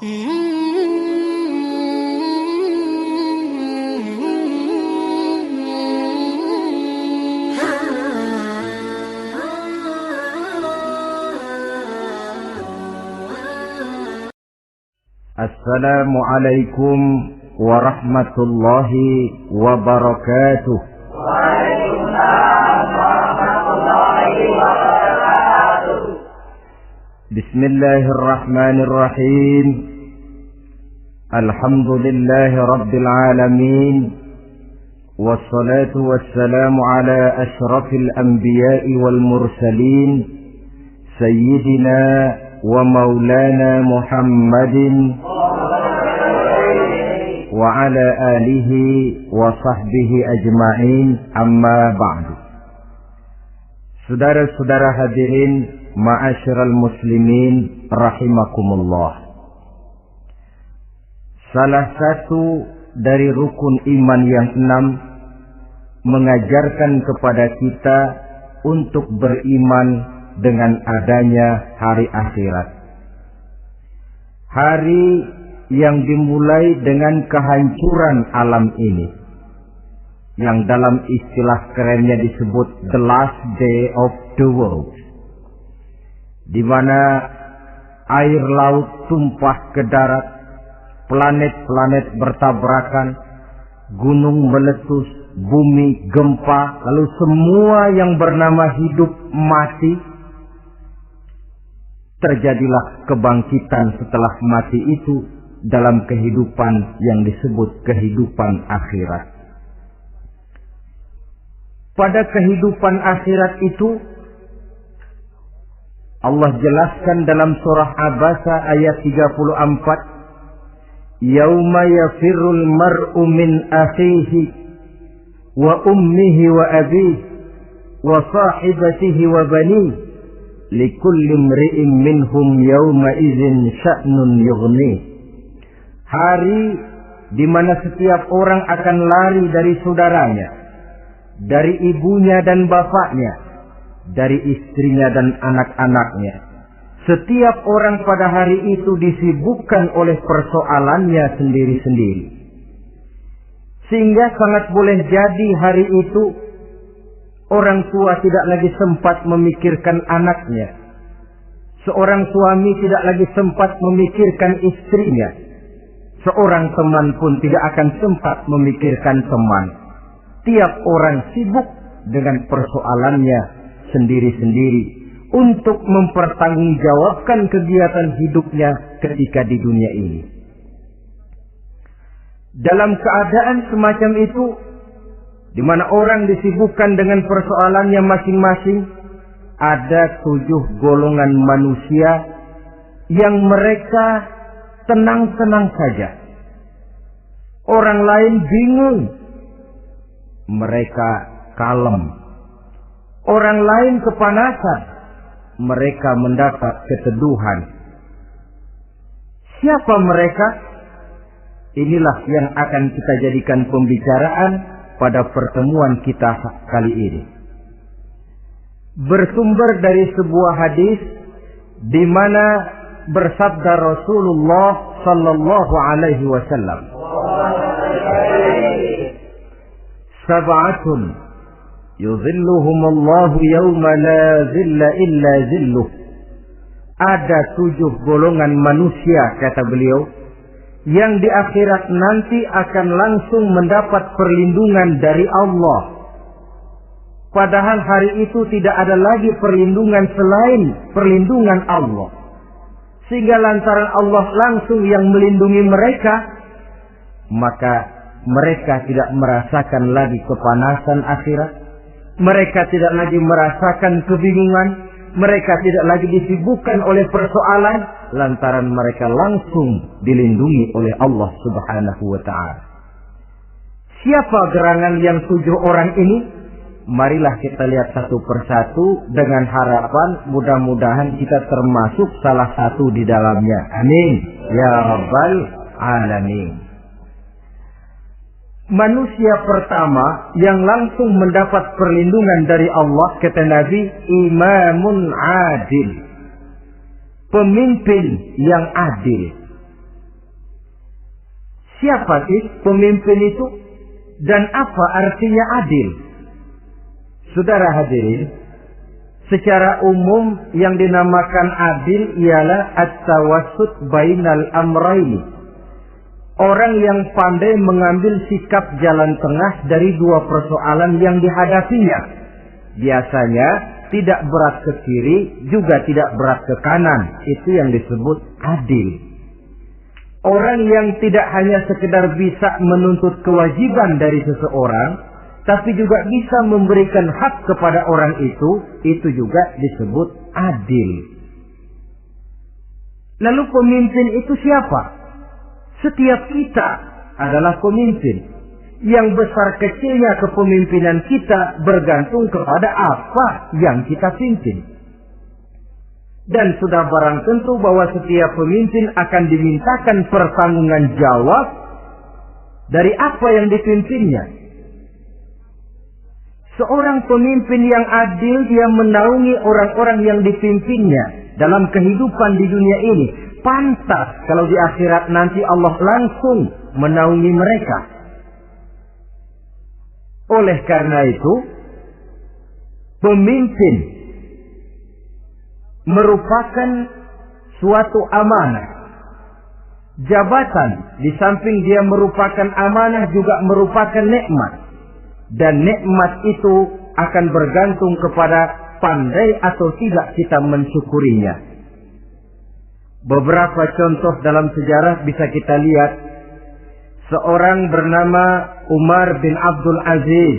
Assalamualaikum warahmatullahi wabarakatuh. Waalaikumsalam warahmatullahi wabarakatuh. Bismillahirrahmanirrahim. Alhamdulillahi rabbil alamin. Wassalatu wassalamu ala ashrafil anbiya'i wal mursalin. Sayyidina wa maulana Muhammadin wa ala alihi wa sahbihi ajma'in, amma ba'du. Saudara-saudara hadirin ma'asyiral muslimin rahimakumullah. Salah satu dari rukun iman yang 6 mengajarkan kepada kita untuk beriman dengan adanya hari akhirat. Hari yang dimulai dengan kehancuran alam ini, yang dalam istilah kerennya disebut the last day of the world, di mana air laut tumpah ke darat, planet-planet bertabrakan, gunung meletus, bumi gempa, lalu semua yang bernama hidup mati. Terjadilah kebangkitan setelah mati itu dalam kehidupan yang disebut kehidupan akhirat. Pada kehidupan akhirat itu Allah jelaskan dalam surah Abasa ayat 34, Yauma yafirrul mar'u min akhihi wa ummihi wa abihi wa sahibatihi wa banihi likulli imri'in minhum yawma idzin sya'nun yughni. Hari di mana setiap orang akan lari dari saudaranya, dari ibunya dan bapaknya, dari istrinya dan anak-anaknya. Setiap orang pada hari itu disibukkan oleh persoalannya sendiri-sendiri. Sehingga sangat boleh jadi hari itu orang tua tidak lagi sempat memikirkan anaknya. Seorang suami tidak lagi sempat memikirkan istrinya. Seorang teman pun tidak akan sempat memikirkan teman. Tiap orang sibuk dengan persoalannya sendiri-sendiri untuk mempertanggungjawabkan kegiatan hidupnya ketika di dunia ini. Dalam keadaan semacam itu, di mana orang disibukkan dengan persoalannya masing-masing, ada 7 golongan manusia yang mereka tenang-tenang saja. Orang lain bingung, mereka kalem. Orang lain kepanasan, mereka mendapat keteduhan. Siapa mereka? Inilah yang akan kita jadikan pembicaraan pada pertemuan kita kali ini. Bersumber dari sebuah hadis di mana bersabda Rasulullah sallallahu alaihi wasallam, Sab'atun yuzilluhumullahu yawma la zilla illa zilluh. Ada 7 golongan manusia, kata beliau, yang di akhirat nanti akan langsung mendapat perlindungan dari Allah. Padahal hari itu tidak ada lagi perlindungan selain perlindungan Allah. Sehingga lantaran Allah langsung yang melindungi mereka, maka mereka tidak merasakan lagi kepanasan akhirat. Mereka tidak lagi merasakan kebingungan. Mereka tidak lagi disibukkan oleh persoalan, lantaran mereka langsung dilindungi oleh Allah Subhanahu wa ta'ala. Siapa gerangan yang 7 orang ini? Marilah kita lihat satu persatu dengan harapan mudah-mudahan kita termasuk salah satu di dalamnya. Amin ya rabbal alamin. Manusia pertama yang langsung mendapat perlindungan dari Allah, kata Nabi, imamun adil. Pemimpin yang adil. siapa sih pemimpin itu? Dan apa artinya adil? Saudara hadirin, secara umum yang dinamakan adil ialah at-tawassut bainal amrayni. Orang yang pandai mengambil sikap jalan tengah dari dua persoalan yang dihadapinya. Biasanya tidak berat ke kiri, juga tidak berat ke kanan. Itu yang disebut adil. Orang yang tidak hanya sekedar bisa menuntut kewajiban dari seseorang, tapi juga bisa memberikan hak kepada orang itu juga disebut adil. Lalu pemimpin itu siapa? Setiap kita adalah pemimpin. Yang besar kecilnya kepemimpinan kita bergantung kepada apa yang kita pimpin. Dan sudah barang tentu bahwa setiap pemimpin akan dimintakan pertanggungan jawab dari apa yang dipimpinnya. Seorang pemimpin yang adil, dia menaungi orang-orang yang dipimpinnya dalam kehidupan di dunia ini. Pantas kalau di akhirat nanti Allah langsung menaungi mereka. Oleh karena itu, pemimpin merupakan suatu amanah. Jabatan di samping dia merupakan amanah juga merupakan nikmat. Dan nikmat itu akan bergantung kepada pandai atau tidak kita mensyukurinya. Beberapa contoh dalam sejarah bisa kita lihat. Seorang bernama Umar bin Abdul Aziz.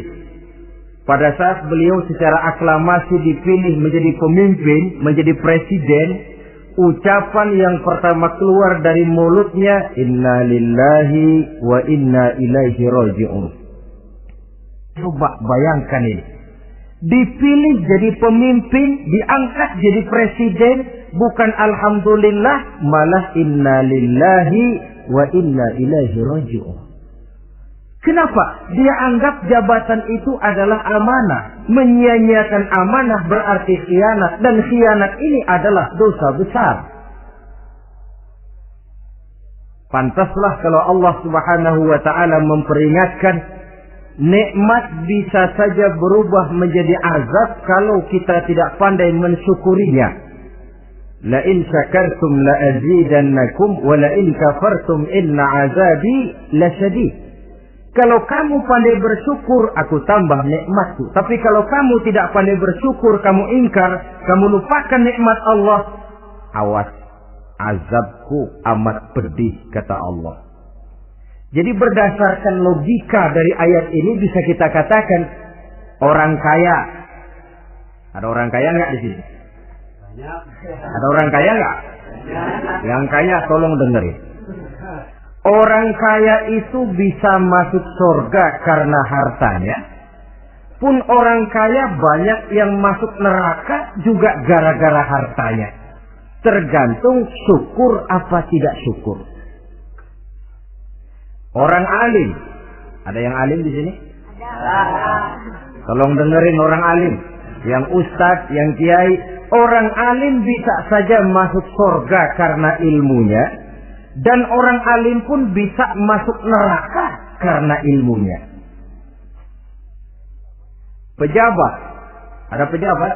Pada saat beliau secara aklamasi dipilih menjadi pemimpin, menjadi presiden, ucapan yang pertama keluar dari mulutnya, Inna lillahi wa inna ilaihi raji'un. Coba bayangkan ini. Dipilih jadi pemimpin, diangkat jadi presiden, bukan alhamdulillah, malah inna lillahi wa inna ilaihi raji'un. Kenapa? Dia anggap jabatan itu adalah amanah. Menyia-nyiakan amanah berarti khianat, dan khianat ini adalah dosa besar. Pantaslah kalau Allah Subhanahu wa taala memperingatkan, nikmat bisa saja berubah menjadi azab kalau kita tidak pandai mensyukurinya. La in syakartum la azidannakum wa la in kafartum inna azabi lasyadid. Kalau kamu pandai bersyukur, aku tambah nikmatku. Tapi kalau kamu tidak pandai bersyukur, kamu ingkar, kamu lupakan nikmat Allah, awas, azabku amat pedih, kata Allah. Jadi berdasarkan logika dari ayat ini bisa kita katakan, orang kaya. Ada orang kaya nggak di sini? Ada orang kaya nggak? Yang kaya tolong dengerin. Orang kaya itu bisa masuk surga karena hartanya. Pun orang kaya banyak yang masuk neraka juga gara-gara hartanya. Tergantung syukur apa tidak syukur. Orang alim. Ada yang alim di sini? Tolong dengerin orang alim. Yang ustadz, yang kiai. Orang alim bisa saja masuk surga karena ilmunya. Dan orang alim pun bisa masuk neraka karena ilmunya. Pejabat. Ada pejabat?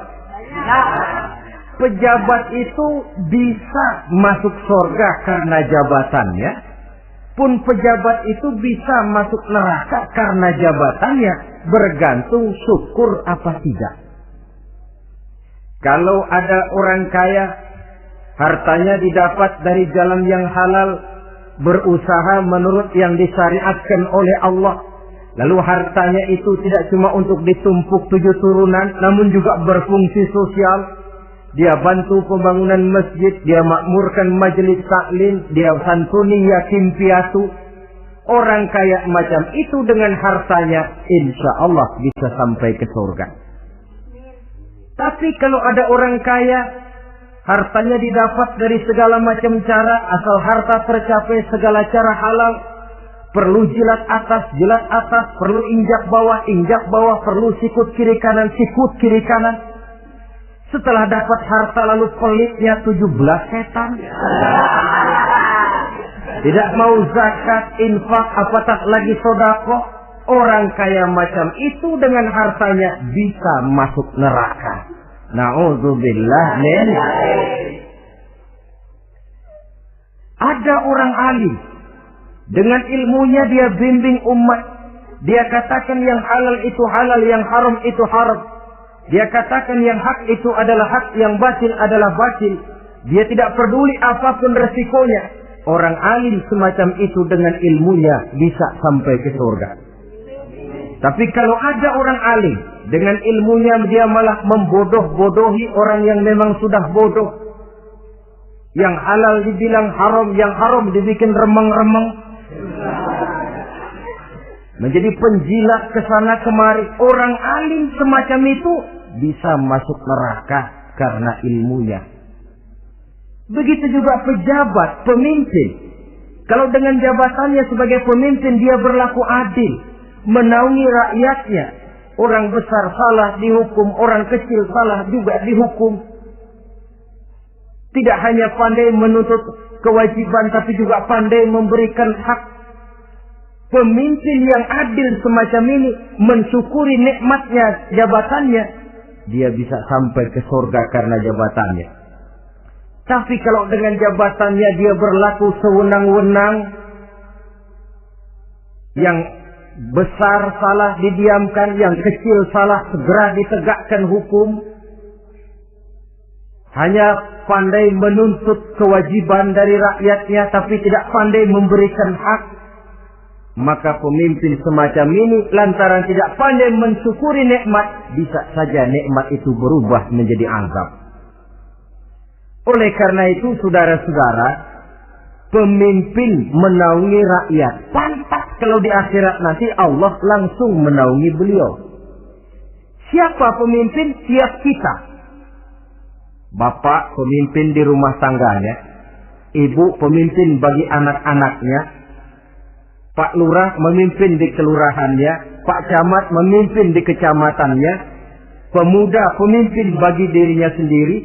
Pejabat itu bisa masuk surga karena jabatannya. Pun pejabat itu bisa masuk neraka karena jabatannya. Bergantung syukur apa tidak. Kalau ada orang kaya, hartanya didapat dari jalan yang halal, berusaha menurut yang disyariatkan oleh Allah. Lalu hartanya itu tidak cuma untuk ditumpuk 7 turunan, namun juga berfungsi sosial. Dia bantu pembangunan masjid, dia makmurkan majelis taklim, dia santuni yatim piatu. Orang kaya macam itu dengan hartanya, insya Allah bisa sampai ke surga. Tapi kalau ada orang kaya, hartanya didapat dari segala macam cara, asal harta tercapai segala cara halal. Perlu jilat atas, perlu injak bawah, perlu sikut kiri kanan, sikut kiri kanan. Setelah dapat harta lalu pelitnya 17 setan. tidak mau zakat, infak, apatah lagi sedekah. Orang kaya macam itu dengan hartanya bisa masuk neraka. Na'udzubillah min. Ada orang alim, dengan ilmunya dia bimbing umat. Dia katakan yang halal itu halal, yang haram itu haram. Dia katakan yang hak itu adalah hak, yang batil adalah batil. Dia tidak peduli apapun resikonya. Orang alim semacam itu dengan ilmunya bisa sampai ke surga. Tapi kalau ada orang alim, dengan ilmunya dia malah membodoh-bodohi orang yang memang sudah bodoh. Yang halal dibilang haram, yang haram dibikin remeng-remeng. Menjadi penjilat kesana kemari. Orang alim semacam itu bisa masuk neraka karena ilmunya. Begitu juga pejabat, pemimpin. Kalau dengan jabatannya sebagai pemimpin dia berlaku adil, menaungi rakyatnya. Orang besar salah dihukum, orang kecil salah juga dihukum. Tidak hanya pandai menuntut kewajiban, tapi juga pandai memberikan hak. Pemimpin yang adil semacam ini mensyukuri nikmatnya jabatannya, dia bisa sampai ke surga karena jabatannya. Tapi kalau dengan jabatannya dia berlaku sewenang-wenang, yang besar salah didiamkan, yang kecil salah segera ditegakkan hukum, hanya pandai menuntut kewajiban dari rakyatnya tapi tidak pandai memberikan hak, maka pemimpin semacam ini lantaran tidak pandai mensyukuri nikmat, bisa saja nikmat itu berubah menjadi azab. Oleh karena itu saudara-saudara, pemimpin menaungi rakyat, pantas kalau di akhirat nanti Allah langsung menaungi beliau. Siapa pemimpin? Siap kita. Bapak pemimpin di rumah tangganya, ibu pemimpin bagi anak-anaknya, Pak Lurah memimpin di kelurahannya, Pak Camat memimpin di kecamatannya, pemuda pemimpin bagi dirinya sendiri,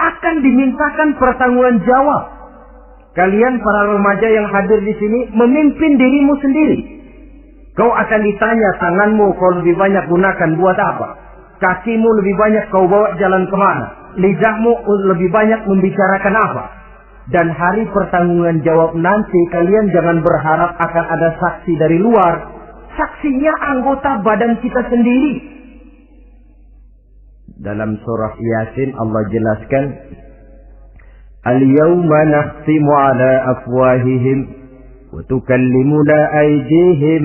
akan dimintakan pertanggungan jawab. Kalian para remaja yang hadir di sini memimpin dirimu sendiri. Kau akan ditanya, tanganmu kau lebih banyak gunakan buat apa? Kakimu lebih banyak kau bawa jalan kemana? Lidahmu lebih banyak membicarakan apa? Dan hari pertanggungan jawab nanti kalian jangan berharap akan ada saksi dari luar. Saksinya anggota badan kita sendiri. Dalam surah Yasin Allah jelaskan, Al-yawma nakhtimu ala afwahihim wa tukallimuna aydihim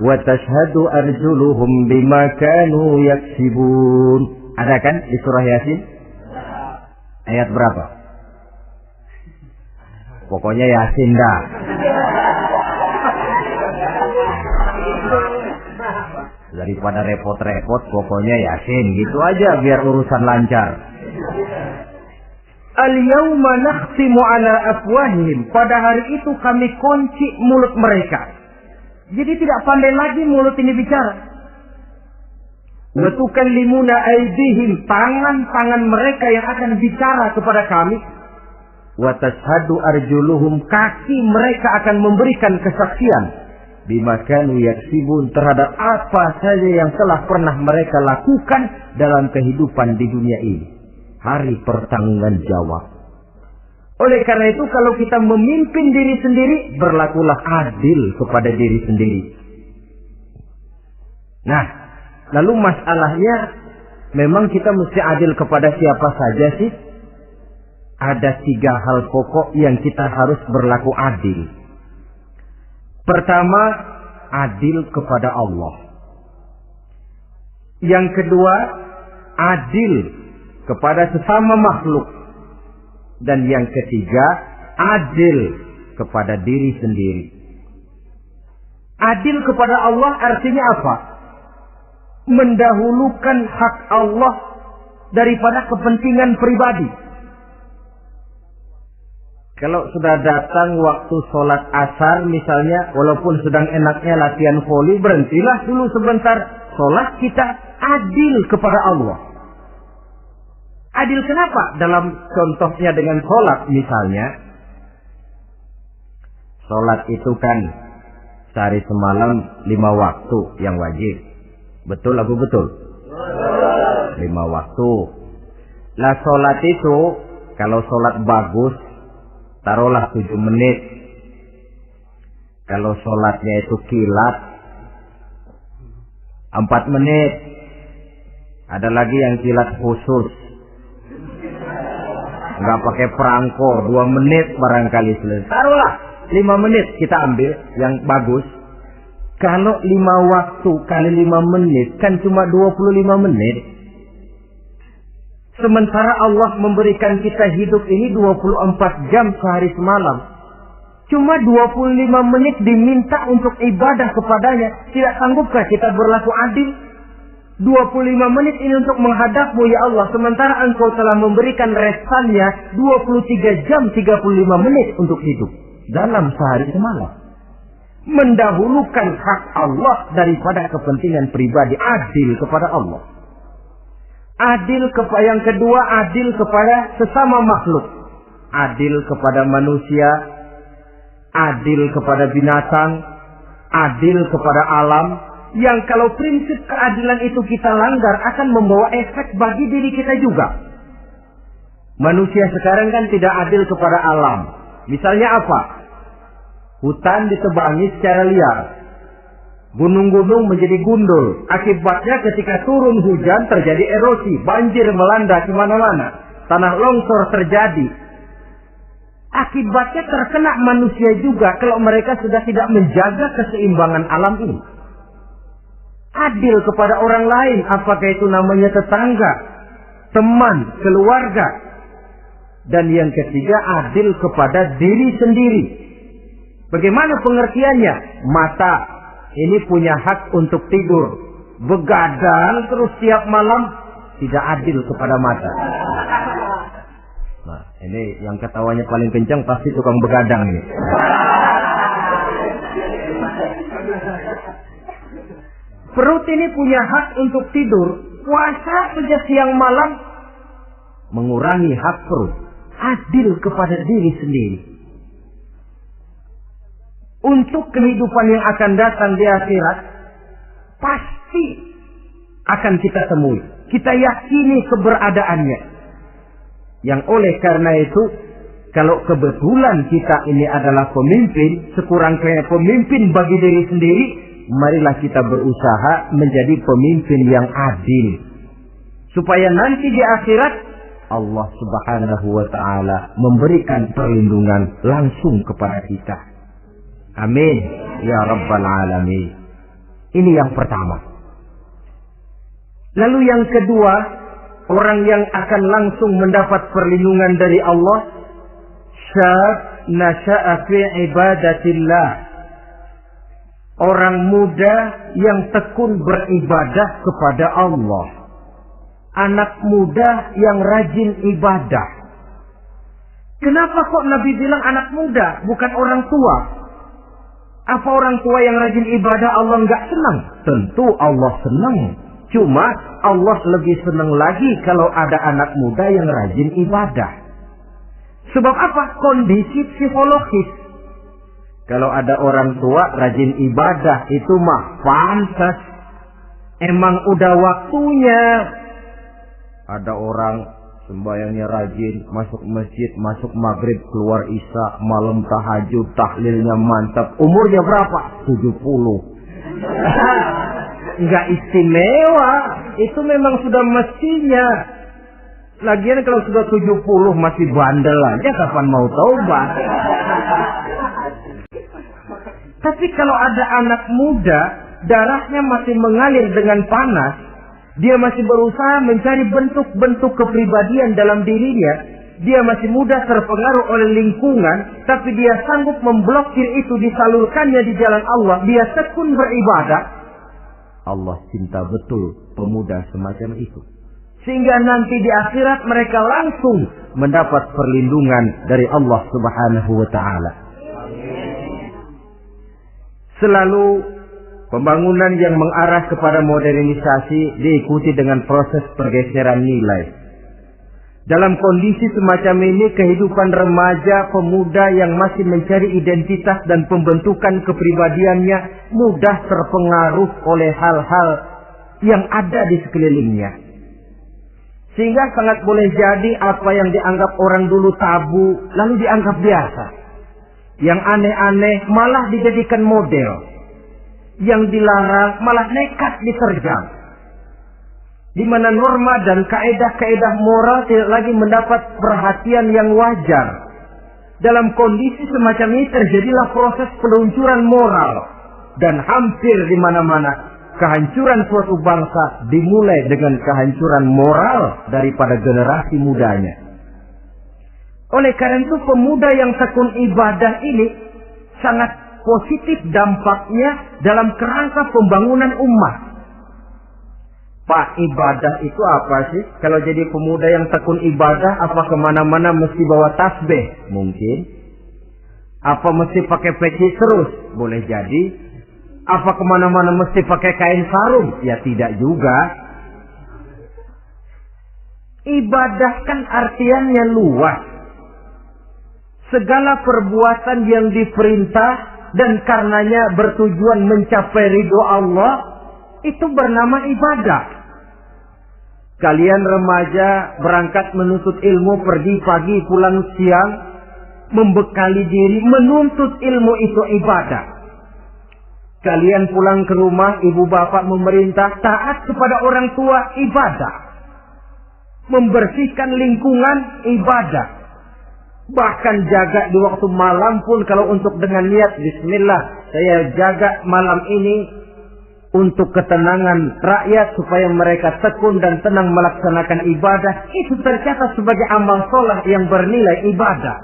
wa tashhadu arjuluhum bima kanu yaksibun. Ada kan di surah Yasin? Ayat berapa? Pokoknya Yasin dah. Daripada repot-repot, pokoknya Yasin. Gitu aja biar urusan lancar. Al-yawma nakhtimu ala afwahihim. Pada hari itu kami kunci mulut mereka. Jadi tidak pandai lagi mulut ini bicara. Wa tukallimuna aydihim. Tangan-tangan mereka yang akan bicara kepada kami. Wa tashhadu arjuluhum. Kaki mereka akan memberikan kesaksian. Bima kanu yaksibun, terhadap apa saja yang telah pernah mereka lakukan dalam kehidupan di dunia ini. Hari pertanggungan jawab. Oleh karena itu kalau kita memimpin diri sendiri, berlakulah adil kepada diri sendiri. Nah, lalu masalahnya memang kita mesti adil kepada siapa saja sih? Ada 3 hal pokok yang kita harus berlaku adil. Pertama, adil kepada Allah. Yang kedua, adil kepada sesama makhluk. Dan yang ketiga, adil kepada diri sendiri. Adil kepada Allah artinya apa? Mendahulukan hak Allah daripada kepentingan pribadi. Kalau sudah datang waktu sholat asar misalnya, walaupun sedang enaknya latihan voli, berhentilah dulu sebentar. Sholat kita adil kepada Allah. Adil kenapa? Dalam contohnya dengan sholat misalnya. Sholat itu kan sehari semalam 5 waktu yang wajib. Betul atau betul? 5 waktu. Lah sholat itu, kalau sholat bagus, taruhlah 7 menit. Kalau sholatnya itu kilat, 4 menit. Ada lagi yang kilat khusus, nggak pakai perangko, 2 menit barangkali selesai. Taruhlah 5 menit kita ambil yang bagus. Kalau 5 waktu kali 5 menit kan cuma 25 menit. Sementara Allah memberikan kita hidup ini 24 jam sehari semalam. Cuma 25 menit diminta untuk ibadah kepadanya. Tidak sanggupkah kita berlaku adil? 25 menit ini untuk menghadapmu ya Allah. Sementara engkau telah memberikan restannya 23 jam 35 menit untuk hidup dalam sehari semalam. Mendahulukan hak Allah daripada kepentingan pribadi. Adil kepada Allah. Adil kepada yang kedua, adil kepada sesama makhluk. Adil kepada manusia, adil kepada binatang, adil kepada alam. Yang kalau prinsip keadilan itu kita langgar akan membawa efek bagi diri kita juga. Manusia sekarang kan tidak adil kepada alam. Misalnya apa? Hutan ditebangi secara liar. Gunung-gunung menjadi gundul. Akibatnya ketika turun hujan terjadi erosi. Banjir melanda di mana-mana. Tanah longsor terjadi. Akibatnya terkena manusia juga kalau mereka sudah tidak menjaga keseimbangan alam ini. Adil kepada orang lain. Apakah itu namanya tetangga, teman, keluarga. Dan yang ketiga, adil kepada diri sendiri. Bagaimana pengertiannya? Mata ini punya hak untuk tidur. Begadang terus tiap malam, tidak adil kepada mata. Nah, ini yang ketawanya paling kencang pasti tukang begadang ini. Perut ini punya hak untuk tidur. Puasa sejak siang malam, mengurangi hak perut. Adil kepada diri sendiri. Untuk kehidupan yang akan datang di akhirat, pasti akan kita temui. Kita yakini keberadaannya. Yang oleh karena itu, kalau kebetulan kita ini adalah pemimpin, sekurang-kurangnya pemimpin bagi diri sendiri, marilah kita berusaha menjadi pemimpin yang adil. Supaya nanti di akhirat, Allah Subhanahu wa ta'ala memberikan perlindungan langsung kepada kita. Amin. Ya Rabbal Alamin. Ini yang pertama. Lalu yang kedua, orang yang akan langsung mendapat perlindungan dari Allah, syab nasha'a fi ibadatillah. Orang muda yang tekun beribadah kepada Allah. Anak muda yang rajin ibadah. Kenapa kok Nabi bilang anak muda, bukan orang tua? Apa orang tua yang rajin ibadah Allah nggak senang? Tentu Allah senang. Cuma Allah lebih senang lagi kalau ada anak muda yang rajin ibadah. Sebab apa? Kondisi psikologis. Kalau ada orang tua rajin ibadah itu mah pantas. Emang udah waktunya. Ada orang sembayangnya rajin, masuk masjid, masuk maghrib, keluar isya, malam tahajud, tahlilnya mantap. Umurnya berapa? 70. Enggak istimewa. Itu memang sudah mestinya. Lagian kalau sudah 70 masih bandel aja, kapan mau taubat? Tapi kalau ada anak muda, darahnya masih mengalir dengan panas, dia masih berusaha mencari bentuk-bentuk kepribadian dalam dirinya, dia masih mudah terpengaruh oleh lingkungan, tapi dia sanggup memblokir itu, disalurkannya di jalan Allah, dia tekun beribadah. Allah cinta betul pemuda semacam itu. Sehingga nanti di akhirat mereka langsung mendapat perlindungan dari Allah Subhanahu wa ta'ala. Selalu pembangunan yang mengarah kepada modernisasi diikuti dengan proses pergeseran nilai. Dalam kondisi semacam ini, kehidupan remaja, pemuda yang masih mencari identitas dan pembentukan kepribadiannya mudah terpengaruh oleh hal-hal yang ada di sekelilingnya. Sehingga sangat boleh jadi apa yang dianggap orang dulu tabu, lalu dianggap biasa. Yang aneh-aneh malah dijadikan model. Yang dilarang malah nekat diterjang. Di mana norma dan kaedah-kaedah moral tidak lagi mendapat perhatian yang wajar. Dalam kondisi semacam ini terjadilah proses peluncuran moral. Dan hampir di mana-mana kehancuran suatu bangsa dimulai dengan kehancuran moral daripada generasi mudanya. Oleh karena itu pemuda yang tekun ibadah ini sangat positif dampaknya dalam kerangka pembangunan umat. Pak, ibadah itu apa sih? Kalau jadi pemuda yang tekun ibadah, apa kemana-mana mesti bawa tasbih? Mungkin. Apa mesti pakai peci terus? Boleh jadi. Apa kemana-mana mesti pakai kain sarung? Ya tidak juga. Ibadah kan artiannya luas. Segala perbuatan yang diperintah dan karenanya bertujuan mencapai ridho Allah, itu bernama ibadah. Kalian remaja berangkat menuntut ilmu, pergi pagi pulang siang, membekali diri, menuntut ilmu itu ibadah. Kalian pulang ke rumah, ibu bapak memerintah, taat kepada orang tua, ibadah. Membersihkan lingkungan, ibadah. Bahkan jaga di waktu malam pun kalau untuk dengan niat, bismillah, saya jaga malam ini untuk ketenangan rakyat supaya mereka tekun dan tenang melaksanakan ibadah, itu tercatat sebagai amal soleh yang bernilai ibadah.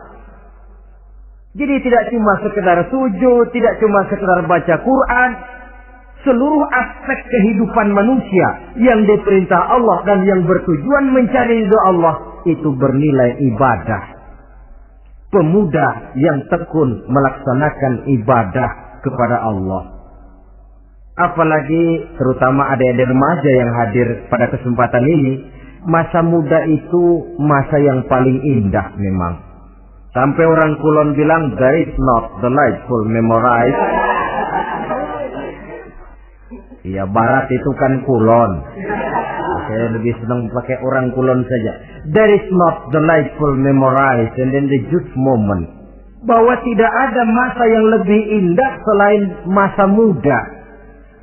Jadi tidak cuma sekedar sujud, tidak cuma sekedar baca Quran, seluruh aspek kehidupan manusia yang diperintah Allah dan yang bertujuan mencari ridho Allah itu bernilai ibadah. Pemuda yang tekun melaksanakan ibadah kepada Allah. Apalagi terutama adik-adik remaja yang hadir pada kesempatan ini, masa muda itu masa yang paling indah memang. Sampai orang Kulon bilang, there is not delightful memorize. Iya, barat itu kan Kulon. Saya lebih senang pakai orang Kulon saja. There is not delightful memorize and then the youth moment. Bahwa tidak ada masa yang lebih indah selain masa muda.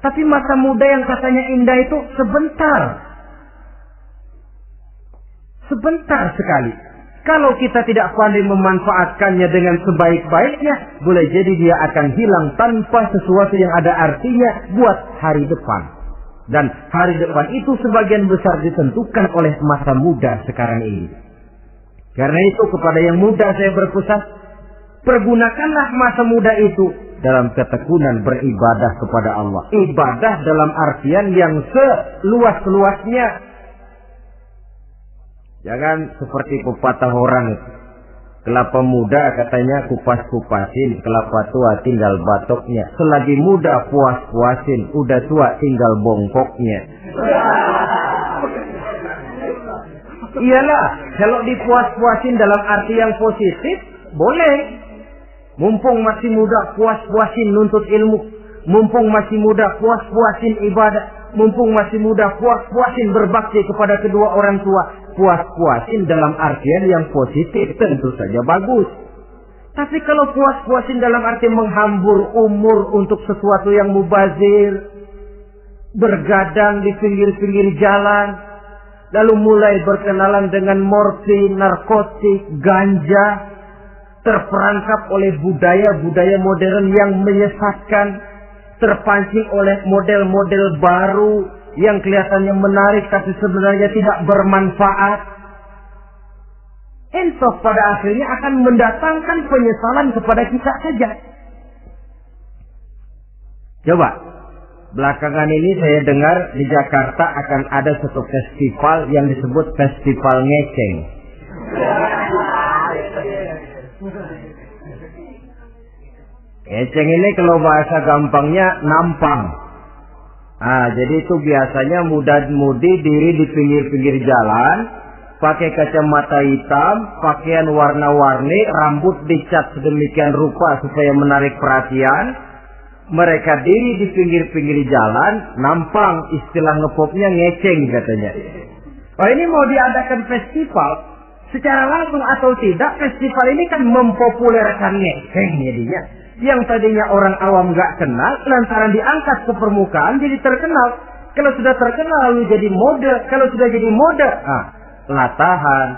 Tapi masa muda yang katanya indah itu sebentar. Sebentar sekali. Kalau kita tidak pandai memanfaatkannya dengan sebaik-baiknya, boleh jadi dia akan hilang tanpa sesuatu yang ada artinya buat hari depan. Dan hari depan itu sebagian besar ditentukan oleh masa muda sekarang ini. Karena itu kepada yang muda saya berpesan, pergunakanlah masa muda itu dalam ketekunan beribadah kepada Allah. Ibadah dalam artian yang seluas-luasnya. Jangan seperti pepatah orang itu. Kelapa muda katanya kupas-kupasin, kelapa tua tinggal batoknya. Selagi muda puas-puasin, udah tua tinggal bongkoknya. Iyalah, kalau dipuas-puasin dalam arti yang positif, boleh. Mumpung masih muda, puas-puasin nuntut ilmu. Mumpung masih muda, puas-puasin ibadah. Mumpung masih muda, puas-puasin berbakti kepada kedua orang tua. Puas-puasin dalam artian yang positif tentu saja bagus. Tapi kalau puas-puasin dalam arti menghambur umur untuk sesuatu yang mubazir, bergadang di pinggir-pinggir jalan, lalu mulai berkenalan dengan morfin, narkotik, ganja, terperangkap oleh budaya-budaya modern yang menyesatkan, terpancing oleh model-model baru yang kelihatannya menarik tapi sebenarnya tidak bermanfaat. Entah pada akhirnya akan mendatangkan penyesalan kepada kita saja. Coba, belakangan ini saya dengar di Jakarta akan ada satu festival yang disebut Festival Ngeceng. Ngeceng ini kalau bahasa gampangnya nampang. Jadi itu biasanya muda-mudi diri di pinggir-pinggir jalan, pakai kacamata hitam, pakaian warna-warni, rambut dicat sedemikian rupa supaya menarik perhatian. Mereka diri di pinggir-pinggir jalan, nampang istilah ngepopnya ngeceng katanya. Oh, ini mau diadakan festival, secara langsung atau tidak, festival ini kan mempopulerkan ngeceng jadinya. Yang tadinya orang awam nggak kenal, lantaran diangkat ke permukaan jadi terkenal. Kalau sudah terkenal lalu jadi mode, kalau sudah jadi mode, latahan.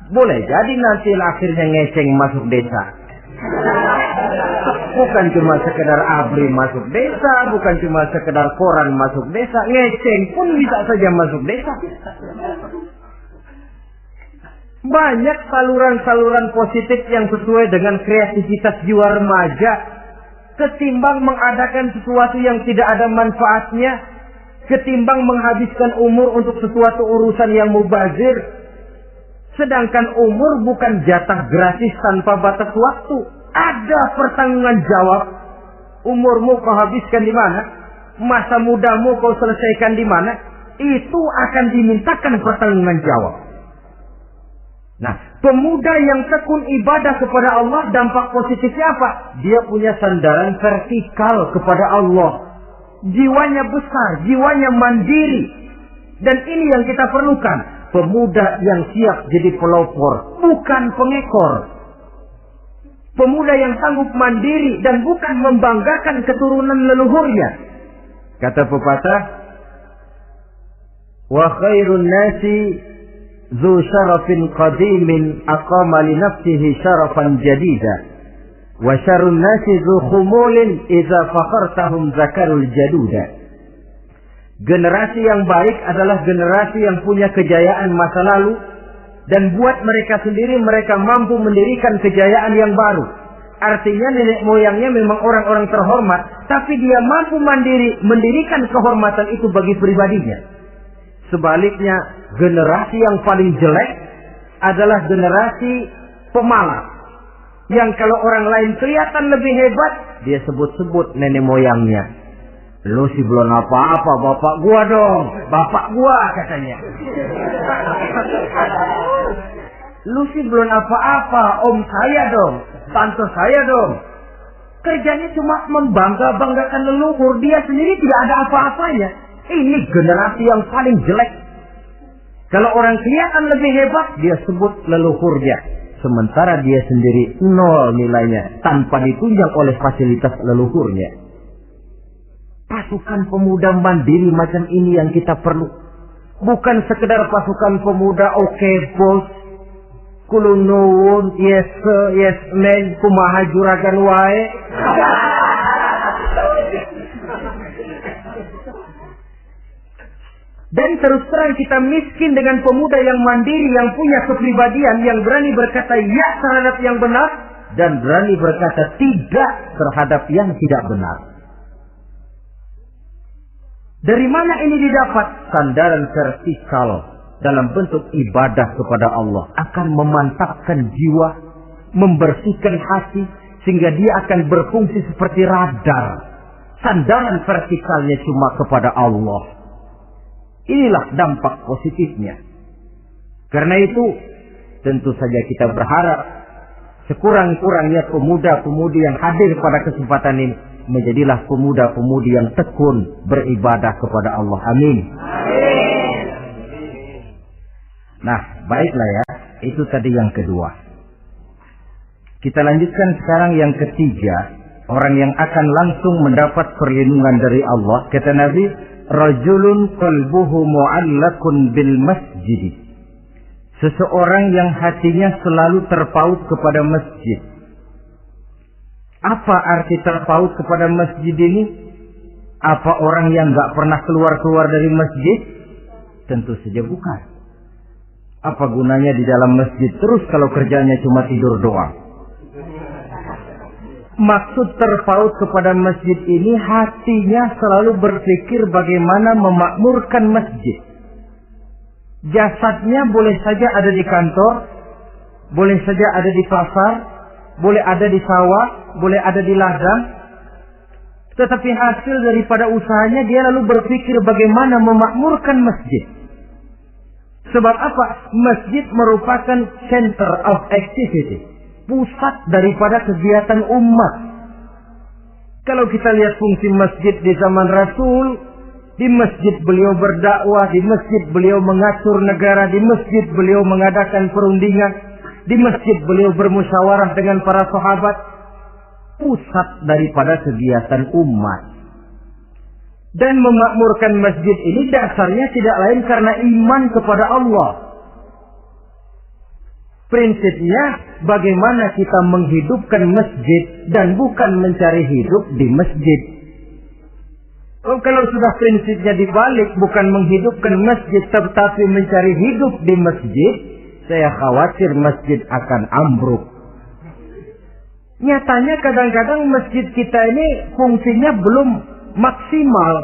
Boleh jadi nanti akhirnya ngeceng masuk desa. Bukan cuma sekedar abri masuk desa, bukan cuma sekedar koran masuk desa, ngeceng pun bisa saja masuk desa. Banyak saluran-saluran positif yang sesuai dengan kreativitas jiwa remaja, ketimbang mengadakan sesuatu yang tidak ada manfaatnya, ketimbang menghabiskan umur untuk sesuatu urusan yang mubazir. Sedangkan umur bukan jatah gratis tanpa batas waktu. Ada pertanggungan jawab. Umurmu kau habiskan di mana? Masa mudamu kau selesaikan di mana? Itu akan dimintakan pertanggungan jawab. Nah, pemuda yang tekun ibadah kepada Allah, dampak positifnya apa? Dia punya sandaran vertikal kepada Allah. Jiwanya besar, jiwanya mandiri. Dan ini yang kita perlukan. Pemuda yang siap jadi pelopor, bukan pengekor. Pemuda yang sanggup mandiri dan bukan membanggakan keturunan leluhurnya. Kata pepatah, wa khairun nasi zu syarafin qadimin aqama li nafsihi syarafan jadida. Wa syarrun nasi zu khumulin idza fakhartahum zakarul jaduda. Generasi yang baik adalah generasi yang punya kejayaan masa lalu, dan buat mereka sendiri mereka mampu mendirikan kejayaan yang baru. Artinya nenek moyangnya memang orang-orang terhormat, tapi dia mampu mandiri mendirikan kehormatan itu bagi pribadinya. Sebaliknya, generasi yang paling jelek adalah generasi pemalas, yang kalau orang lain kelihatan lebih hebat, dia sebut-sebut nenek moyangnya. Lu sih belum apa-apa, bapak gua dong, bapak gua katanya. Lu sih belum apa-apa, om saya dong, tante saya dong. Kerjanya cuma membangga-banggakan leluhur, dia sendiri tidak ada apa-apanya. Ini generasi yang paling jelek. Kalau orang kelihatan lebih hebat, dia sebut leluhurnya. Sementara dia sendiri nol nilainya, tanpa ditunjang oleh fasilitas leluhurnya. Pasukan pemuda mandiri macam ini yang kita perlu. Bukan sekedar pasukan pemuda oke bos, kulun nuwun, yes sir, yes man, kumaha juragan wae. Dan terus terang kita miskin dengan pemuda yang mandiri, yang punya kepribadian, yang berani berkata ya terhadap yang benar, dan berani berkata tidak terhadap yang tidak benar. Dari mana ini didapat? Sandaran vertikal dalam bentuk ibadah kepada Allah akan memantapkan jiwa, membersihkan hati, sehingga dia akan berfungsi seperti radar. Sandaran vertikalnya cuma kepada Allah. Inilah dampak positifnya. Karena itu, tentu saja kita berharap sekurang-kurangnya pemuda-pemudi yang hadir pada kesempatan ini menjadilah pemuda-pemudi yang tekun beribadah kepada Allah. Amin. Nah, baiklah ya. Itu tadi yang kedua. Kita lanjutkan sekarang yang ketiga. Orang yang akan langsung mendapat perlindungan dari Allah. Kata Nabi, rajulun qalbuhu mu'allakun bil masjid. Seseorang yang hatinya selalu terpaut kepada masjid. Apa arti terpaut kepada masjid ini? Apa orang yang gak pernah keluar-keluar dari masjid? Tentu saja bukan. Apa gunanya di dalam masjid terus kalau kerjanya cuma tidur doang? Maksud terpaut kepada masjid ini, hatinya selalu berpikir bagaimana memakmurkan masjid. Jasadnya boleh saja ada di kantor, boleh saja ada di pasar, boleh ada di sawah, boleh ada di ladang. Tetapi hasil daripada usahanya dia lalu berpikir bagaimana memakmurkan masjid. Sebab apa? Masjid merupakan center of activity, pusat daripada kegiatan umat. Kalau kita lihat fungsi masjid di zaman Rasul, di masjid beliau berdakwah, di masjid beliau mengatur negara, di masjid beliau mengadakan perundingan, di masjid beliau bermusyawarah dengan para sahabat. Pusat daripada kegiatan umat. Dan memakmurkan masjid ini dasarnya tidak lain karena iman kepada Allah. Prinsipnya bagaimana kita menghidupkan masjid dan bukan mencari hidup di masjid. Kalau sudah prinsipnya dibalik, bukan menghidupkan masjid tetapi mencari hidup di masjid, saya khawatir masjid akan ambruk. Nyatanya kadang-kadang masjid kita ini fungsinya belum maksimal.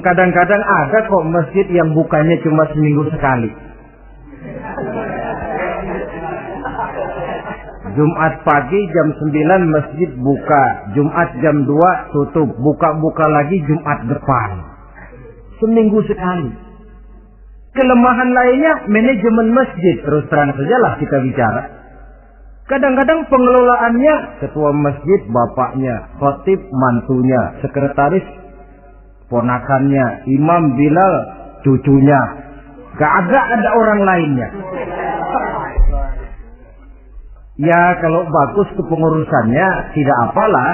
Kadang-kadang ada kok masjid yang bukanya cuma seminggu sekali. Jumat pagi jam 9 masjid buka, Jumat jam 2 tutup, buka-buka lagi Jumat depan. Seminggu sekali. Kelemahan lainnya manajemen masjid, terus terang sajalah kita bicara. Kadang-kadang pengelolaannya ketua masjid bapaknya, khatib mantunya, sekretaris ponakannya, imam Bilal cucunya. Gak ada orang lainnya. Ya kalau bagus kepengurusannya tidak apalah.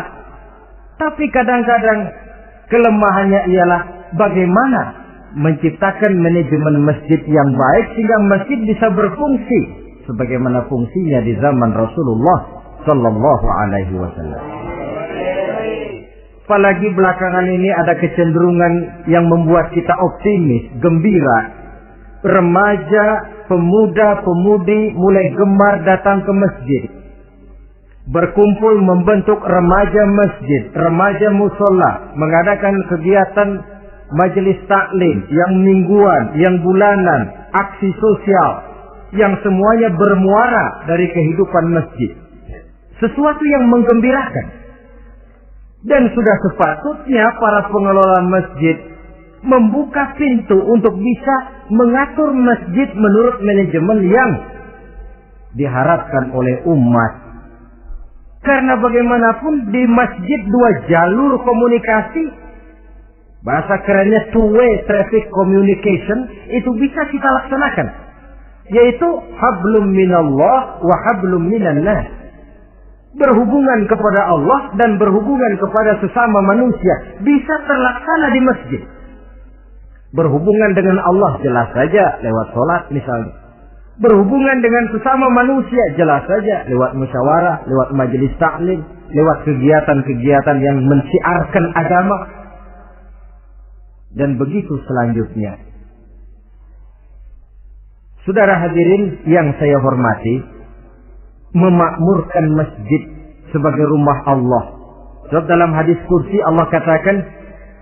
Tapi kadang-kadang kelemahannya ialah bagaimana menciptakan manajemen masjid yang baik sehingga masjid bisa berfungsi sebagaimana fungsinya di zaman Rasulullah Sallallahu Alaihi Wasallam. Apalagi belakangan ini ada kecenderungan yang membuat kita optimis, gembira. Remaja, pemuda, pemudi mulai gemar datang ke masjid. Berkumpul membentuk remaja masjid, remaja musola, mengadakan kegiatan majelis taklim yang mingguan, yang bulanan, aksi sosial, yang semuanya bermuara dari kehidupan masjid. Sesuatu yang menggembirakan. Dan sudah sepatutnya para pengelola masjid membuka pintu untuk bisa mengatur masjid menurut manajemen yang diharapkan oleh umat. Karena bagaimanapun di masjid dua jalur komunikasi, bahasa kerennya two-way traffic communication, itu bisa kita laksanakan. Yaitu hablum minallah wa hablum minannas. Berhubungan kepada Allah dan berhubungan kepada sesama manusia bisa terlaksana di masjid. Berhubungan dengan Allah jelas saja lewat sholat misalnya. Berhubungan dengan sesama manusia jelas saja lewat musyawarah, lewat majelis taklim, lewat kegiatan-kegiatan yang mensiarkan agama. Dan begitu selanjutnya. Saudara hadirin yang saya hormati, memakmurkan masjid sebagai rumah Allah. Sebab dalam hadis kursi Allah katakan,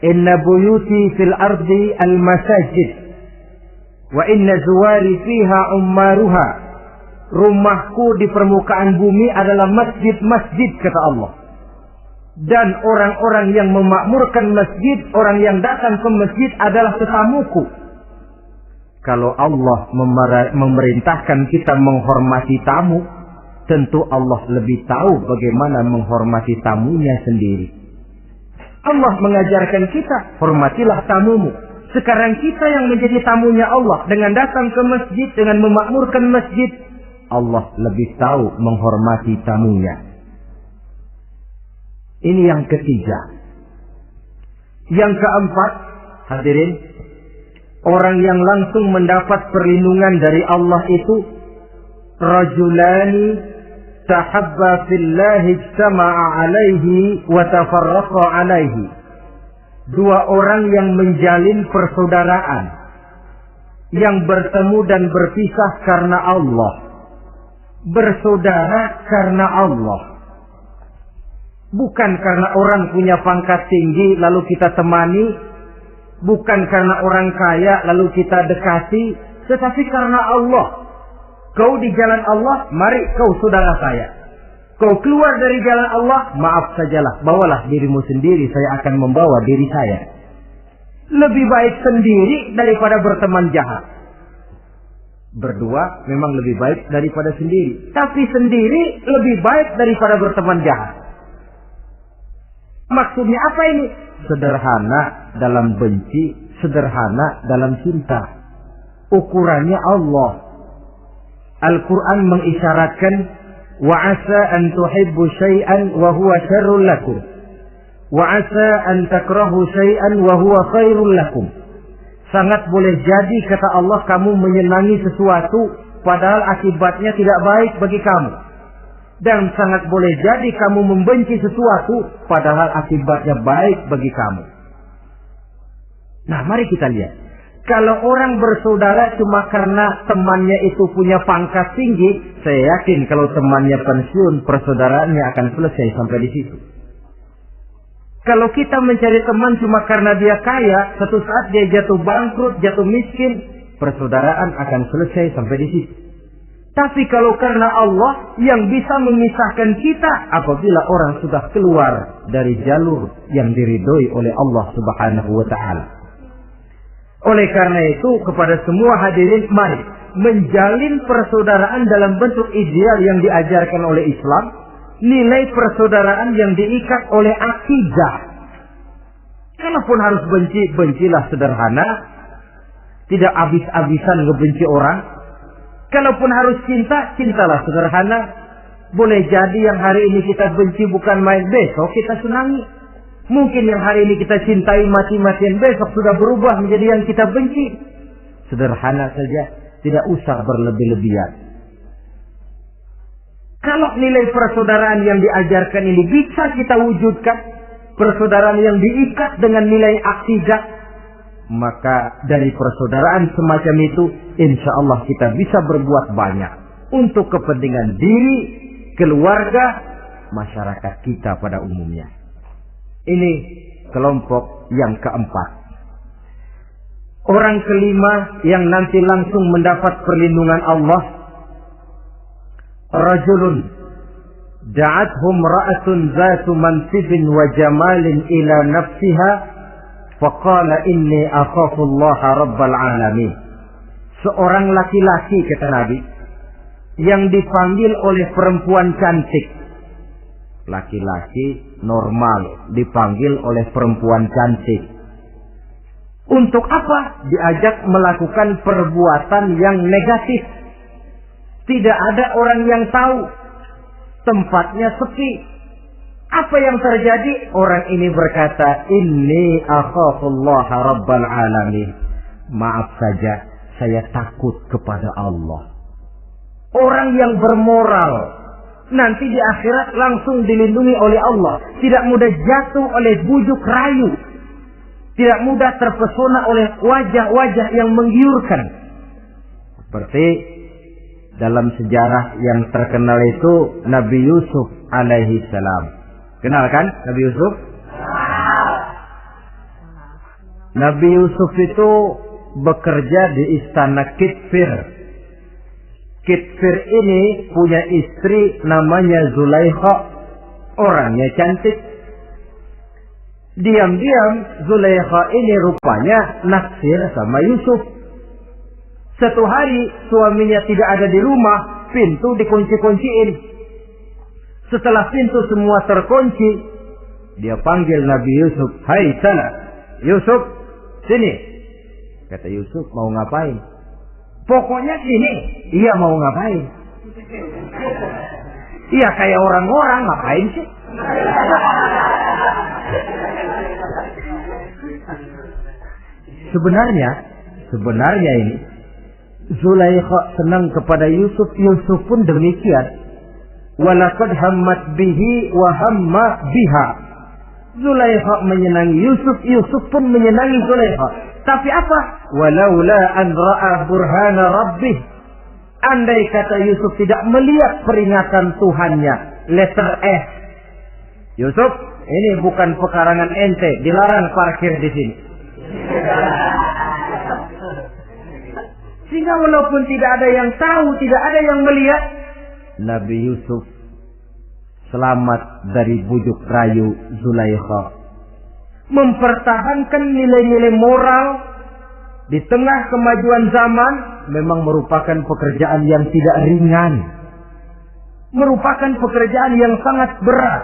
inna buyuti fil ardi al masajid wa inna zuwari fiha ummaruha. Rumahku di permukaan bumi adalah masjid-masjid, kata Allah. Dan orang-orang yang memakmurkan masjid, orang yang datang ke masjid adalah tetamuku. Kalau Allah memerintahkan kita menghormati tamu, tentu Allah lebih tahu bagaimana menghormati tamunya sendiri. Allah mengajarkan kita, hormatilah tamumu. Sekarang kita yang menjadi tamunya Allah dengan datang ke masjid, dengan memakmurkan masjid, Allah lebih tahu menghormati tamunya. Ini yang ketiga. Yang keempat, hadirin, orang yang langsung mendapat perlindungan dari Allah itu rajulani tahabba fillahi ijtama'a alaihi wa tafarraqa alaihi. Dua orang yang menjalin persaudaraan, yang bertemu dan berpisah karena Allah, bersaudara karena Allah. Bukan karena orang punya pangkat tinggi lalu kita temani, bukan karena orang kaya lalu kita dekati, tetapi karena Allah. Kau di jalan Allah, mari kau saudara saya. Kau keluar dari jalan Allah, maaf sajalah, bawalah dirimu sendiri, saya akan membawa diri saya. Lebih baik sendiri daripada berteman jahat. Berdua memang lebih baik daripada sendiri. Tapi sendiri lebih baik daripada berteman jahat. Maksudnya apa ini? Sederhana dalam benci, sederhana dalam cinta. Ukurannya Allah. Al-Quran mengisyaratkan, وَعَسَىٰ أَن تُحِبُّوا شَيْئًا وَهُوَ شَرٌّ لَكُمْ وَعَسَىٰ أَن تَكْرَهُوا شَيْئًا وَهُوَ خَيْرٌ لَكُمْ. Sangat boleh jadi, kata Allah, kamu menyenangi sesuatu padahal akibatnya tidak baik bagi kamu. Dan sangat boleh jadi kamu membenci sesuatu padahal akibatnya baik bagi kamu. Nah, mari kita lihat. Kalau orang bersaudara cuma karena temannya itu punya pangkat tinggi, saya yakin kalau temannya pensiun, persaudaraannya akan selesai sampai di situ. Kalau kita mencari teman cuma karena dia kaya, suatu saat dia jatuh bangkrut, jatuh miskin, persaudaraan akan selesai sampai di situ. Tapi kalau karena Allah yang bisa memisahkan kita apabila orang sudah keluar dari jalur yang diridhoi oleh Allah Subhanahu wa Ta'ala. Oleh karena itu, kepada semua hadirin, mari menjalin persaudaraan dalam bentuk ideal yang diajarkan oleh Islam. Nilai persaudaraan yang diikat oleh akidah. Kalaupun harus benci, bencilah sederhana. Tidak habis-habisan ngebenci orang. Kalaupun harus cinta, cintalah sederhana. Boleh jadi yang hari ini kita benci bukan main, besok kita senangi. Mungkin yang hari ini kita cintai mati-matian, besok sudah berubah menjadi yang kita benci. Sederhana saja, tidak usah berlebih-lebihan. Kalau nilai persaudaraan yang diajarkan ini bisa kita wujudkan, persaudaraan yang diikat dengan nilai akidah, maka dari persaudaraan semacam itu, insya Allah kita bisa berbuat banyak untuk kepentingan diri, keluarga, masyarakat kita pada umumnya. Ini kelompok yang keempat. Orang kelima yang nanti langsung mendapat perlindungan Allah, rajulun da'athum ra'atun zatu mansibin wa jamalin ila nafsiha faqala inni akhafullaha rabbal alamin. Seorang laki-laki, kata Nabi, yang dipanggil oleh perempuan cantik. Laki-laki normal dipanggil oleh perempuan cantik. Untuk apa? Diajak melakukan perbuatan yang negatif. Tidak ada orang yang tahu. Tempatnya sepi. Apa yang terjadi? Orang ini berkata, inni akhafullaha rabbal alamin. Maaf saja, saya takut kepada Allah. Orang yang bermoral nanti di akhirat langsung dilindungi oleh Allah. Tidak mudah jatuh oleh bujuk rayu. Tidak mudah terpesona oleh wajah-wajah yang menggiurkan. Seperti dalam sejarah yang terkenal itu Nabi Yusuf alaihi salam. Kenal kan Nabi Yusuf? Nabi Yusuf itu bekerja di istana Kitfir. Kitfir ini punya istri namanya Zulaikha. Orangnya cantik. Diam-diam Zulaikha ini rupanya naksir sama Yusuf. Satu hari suaminya tidak ada di rumah, pintu dikunci-kunciin. Setelah pintu semua terkunci, dia panggil Nabi Yusuf, "Hai sana, Yusuf, sini." Kata Yusuf, "Mau ngapain?" "Pokoknya sini." "Iya, mau ngapain?" "Iya, kayak orang-orang, ngapain sih?" Sebenarnya ini Zulaikha senang kepada Yusuf, Yusuf pun demikian. Walaqad hammat bihi wa hamma biha. Zulaikha menyenangi Yusuf, Yusuf pun menyenangi Zulaikha. Tapi apa? Walaula an ra'a burhana rabbih. Andai kata Yusuf tidak melihat peringatan Tuhannya, letter S. Yusuf, ini bukan pekarangan ente, dilarang parkir di sini. Sehingga walaupun tidak ada yang tahu, tidak ada yang melihat, Nabi Yusuf selamat dari bujuk rayu Zulaikha. Mempertahankan nilai-nilai moral di tengah kemajuan zaman memang merupakan pekerjaan yang tidak ringan. Merupakan pekerjaan yang sangat berat.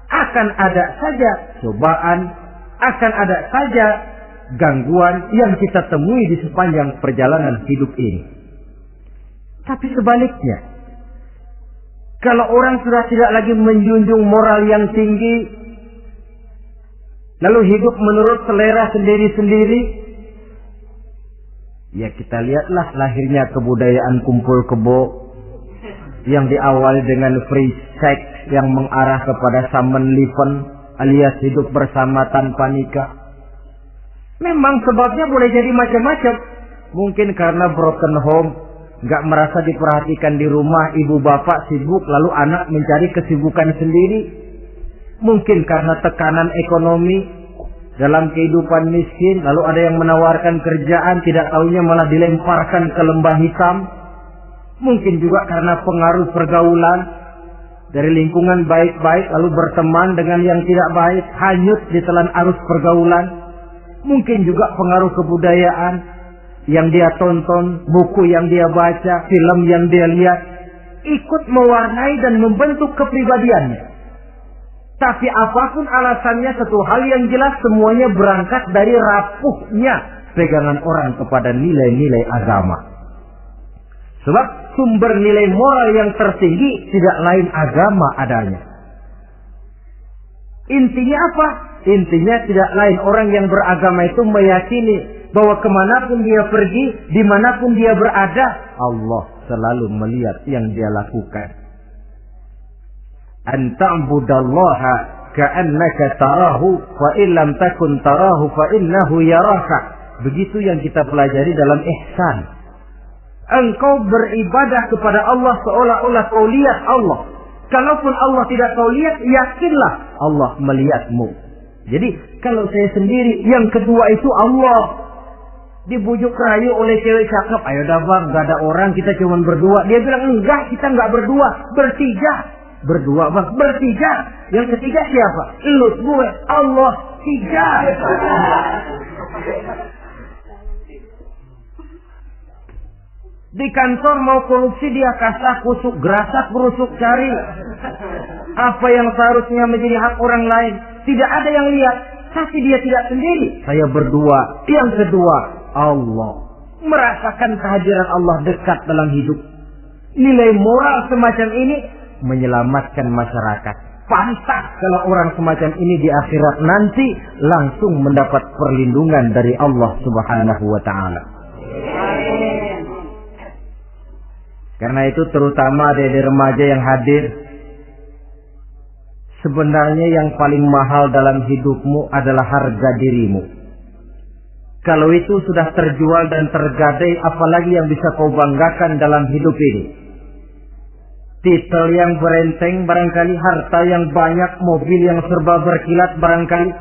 Akan ada saja cobaan, akan ada saja gangguan yang kita temui di sepanjang perjalanan hidup ini. Tapi sebaliknya, kalau orang sudah tidak lagi menjunjung moral yang tinggi, lalu hidup menurut selera sendiri-sendiri, ya kita lihatlah lahirnya kebudayaan kumpul kebo yang diawali dengan free sex yang mengarah kepada Samenleben alias hidup bersama tanpa nikah. Memang sebabnya boleh jadi macam-macam. Mungkin karena broken home, nggak merasa diperhatikan di rumah, ibu bapak sibuk, lalu anak mencari kesibukan sendiri. Mungkin karena tekanan ekonomi dalam kehidupan miskin, lalu ada yang menawarkan kerjaan, tidak taunya malah dilemparkan ke lembah hitam. Mungkin juga karena pengaruh pergaulan dari lingkungan baik-baik, lalu berteman dengan yang tidak baik, hanyut di telan arus pergaulan. Mungkin juga pengaruh kebudayaan yang dia tonton, buku yang dia baca, film yang dia lihat, ikut mewarnai dan membentuk kepribadiannya. Tapi apapun alasannya, satu hal yang jelas semuanya berangkat dari rapuhnya pegangan orang kepada nilai-nilai agama. Sebab sumber nilai moral yang tertinggi tidak lain agama adanya. Intinya apa? Intinya tidak lain orang yang beragama itu meyakini bahwa kemanapun dia pergi, dimanapun dia berada, Allah selalu melihat yang dia lakukan. An ta'budallaha ka'annaka tarahu fa in lam takun tarahu fa innahu yaraka. Begitu yang kita pelajari dalam ihsan. Engkau beribadah kepada Allah seolah-olah kau lihat Allah. Kalaupun Allah tidak kau lihat, yakinlah Allah melihatmu. Jadi kalau saya sendiri, yang kedua itu Allah. Dibujuk rayu oleh cewek cakep, ayo dah bang, gak ada orang, kita cuma berdua. Dia bilang enggak, kita enggak berdua, bertiga. Berdua bang, bertiga. Yang ketiga siapa? Lu, gue, Allah, tiga. Di kantor mau korupsi dia kasak kusuk, gerasak berusuk cari apa yang seharusnya menjadi hak orang lain. Tidak ada yang lihat, tapi dia tidak sendiri. Saya berdua. Yang kedua, Allah. Merasakan kehadiran Allah dekat dalam hidup. Nilai moral semacam ini menyelamatkan masyarakat. Pantas kalau orang semacam ini di akhirat nanti langsung mendapat perlindungan dari Allah Subhanahu wa Ta'ala. Karena itu terutama adik-adik remaja yang hadir, sebenarnya yang paling mahal dalam hidupmu adalah harga dirimu. Kalau itu sudah terjual dan tergadai, apalagi yang bisa kau banggakan dalam hidup ini? Titel yang berenteng barangkali, harta yang banyak, mobil yang serba berkilat barangkali.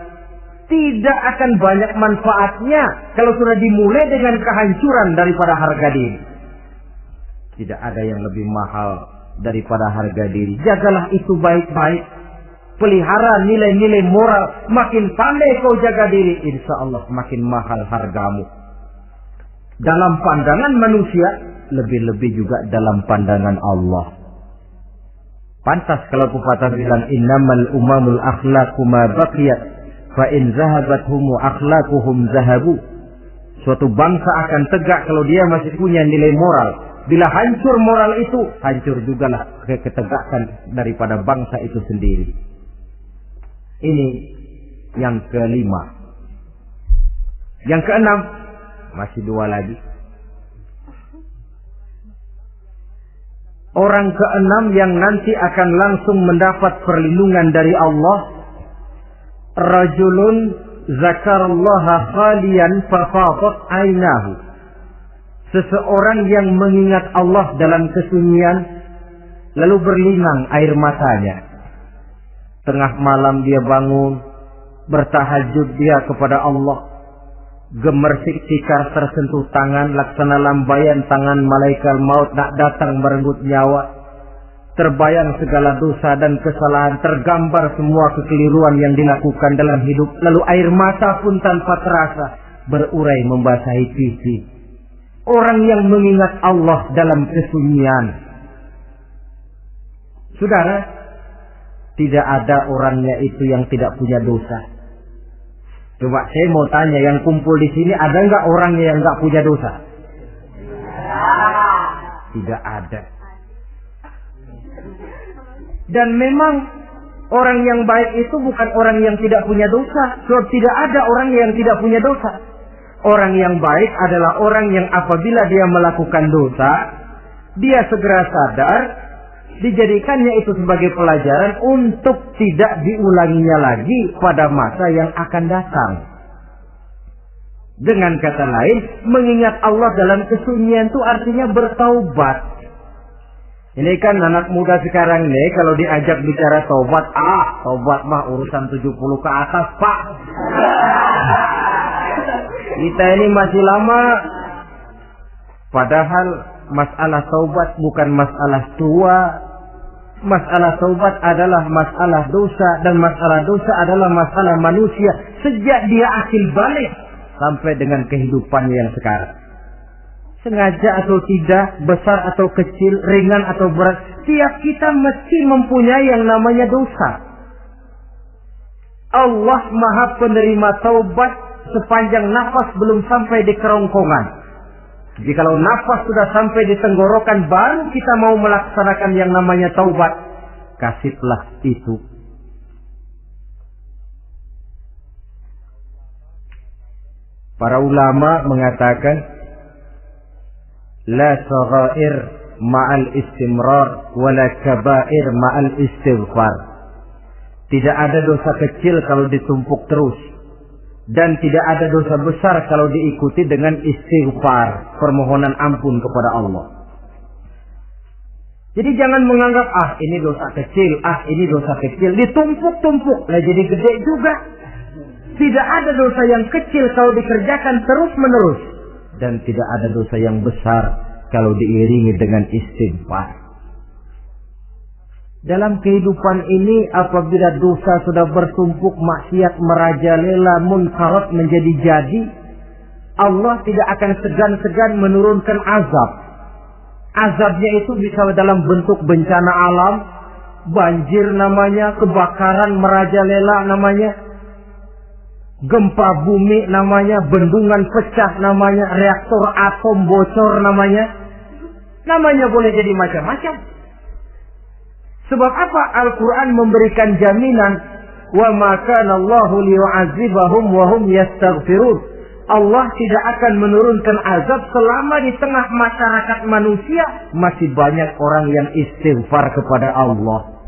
Tidak akan banyak manfaatnya kalau sudah dimulai dengan kehancuran daripada harga diri. Tidak ada yang lebih mahal daripada harga diri. Jagalah itu baik-baik. Pelihara nilai-nilai moral. Makin pandai kau jaga diri, insya Allah makin mahal hargamu. Dalam pandangan manusia, lebih-lebih juga dalam pandangan Allah. Pantas kalau pepatah bilang, innamal umamul akhlaqu ma baqiyat, fa in zahabathumu akhlaquhum zahabu. Suatu bangsa akan tegak kalau dia masih punya nilai moral. Bila hancur moral itu, hancur jugalah ketegakan daripada bangsa itu sendiri. Ini yang kelima. Yang keenam, masih dua lagi. Orang keenam yang nanti akan langsung mendapat perlindungan dari Allah. Rajulun zakarallaha khaliyan fafadat ainahu. Seseorang yang mengingat Allah dalam kesunyian, lalu berlinang air matanya. Tengah malam dia bangun, bertahajud dia kepada Allah. Gemersik tikar tersentuh tangan, laksana lambaian tangan malaikat maut nak datang merenggut nyawa. Terbayang segala dosa dan kesalahan, tergambar semua kekeliruan yang dilakukan dalam hidup. Lalu air mata pun tanpa terasa berurai membasahi pipi. Orang yang mengingat Allah dalam kesunyian. Saudara, tidak ada orangnya itu yang tidak punya dosa. Coba saya mau tanya, yang kumpul di sini ada nggak orangnya yang nggak punya dosa? Tidak ada. Dan memang orang yang baik itu bukan orang yang tidak punya dosa. Sebab tidak ada orang yang tidak punya dosa. Orang yang baik adalah orang yang apabila dia melakukan dosa, dia segera sadar, dijadikannya itu sebagai pelajaran untuk tidak diulanginya lagi pada masa yang akan datang. Dengan kata lain, mengingat Allah dalam kesunyian itu artinya bertaubat. Ini kan anak muda sekarang nih, kalau diajak bicara taubat, taubat mah urusan 70 ke atas, Pak. Kita ini masih lama. Padahal masalah taubat bukan masalah tua. Masalah taubat adalah masalah dosa, dan masalah dosa adalah masalah manusia sejak dia akil balik sampai dengan kehidupannya yang sekarang. Sengaja atau tidak, besar atau kecil, ringan atau berat, tiap kita mesti mempunyai yang namanya dosa. Allah Maha penerima taubat sepanjang nafas belum sampai di kerongkongan. Jadi kalau nafas sudah sampai di tenggorokan, baru kita mau melaksanakan yang namanya taubat. Kasihlah itu. Para ulama mengatakan, la saghair ma'al istimrar, wala kabair ma'al istighfar. Tidak ada dosa kecil kalau ditumpuk terus. Dan tidak ada dosa besar kalau diikuti dengan istighfar, permohonan ampun kepada Allah. Jadi jangan menganggap, ini dosa kecil, ini dosa kecil, ditumpuk-tumpuk, lah jadi gede juga. Tidak ada dosa yang kecil kalau dikerjakan terus-menerus. Dan tidak ada dosa yang besar kalau diiringi dengan istighfar. Dalam kehidupan ini, apabila dosa sudah bertumpuk, maksiat merajalela, munkarat menjadi jadi, Allah tidak akan segan-segan menurunkan azab. Azabnya itu bisa dalam bentuk bencana alam, banjir namanya, kebakaran merajalela namanya, gempa bumi namanya, bendungan pecah namanya, reaktor atom bocor namanya. Namanya boleh jadi macam-macam. Sebab apa? Al-Quran memberikan jaminan, wa ma kana Allahu liyu'adzibahum wa hum yastaghfirun. Allah tidak akan menurunkan azab selama di tengah masyarakat manusia masih banyak orang yang istighfar kepada Allah.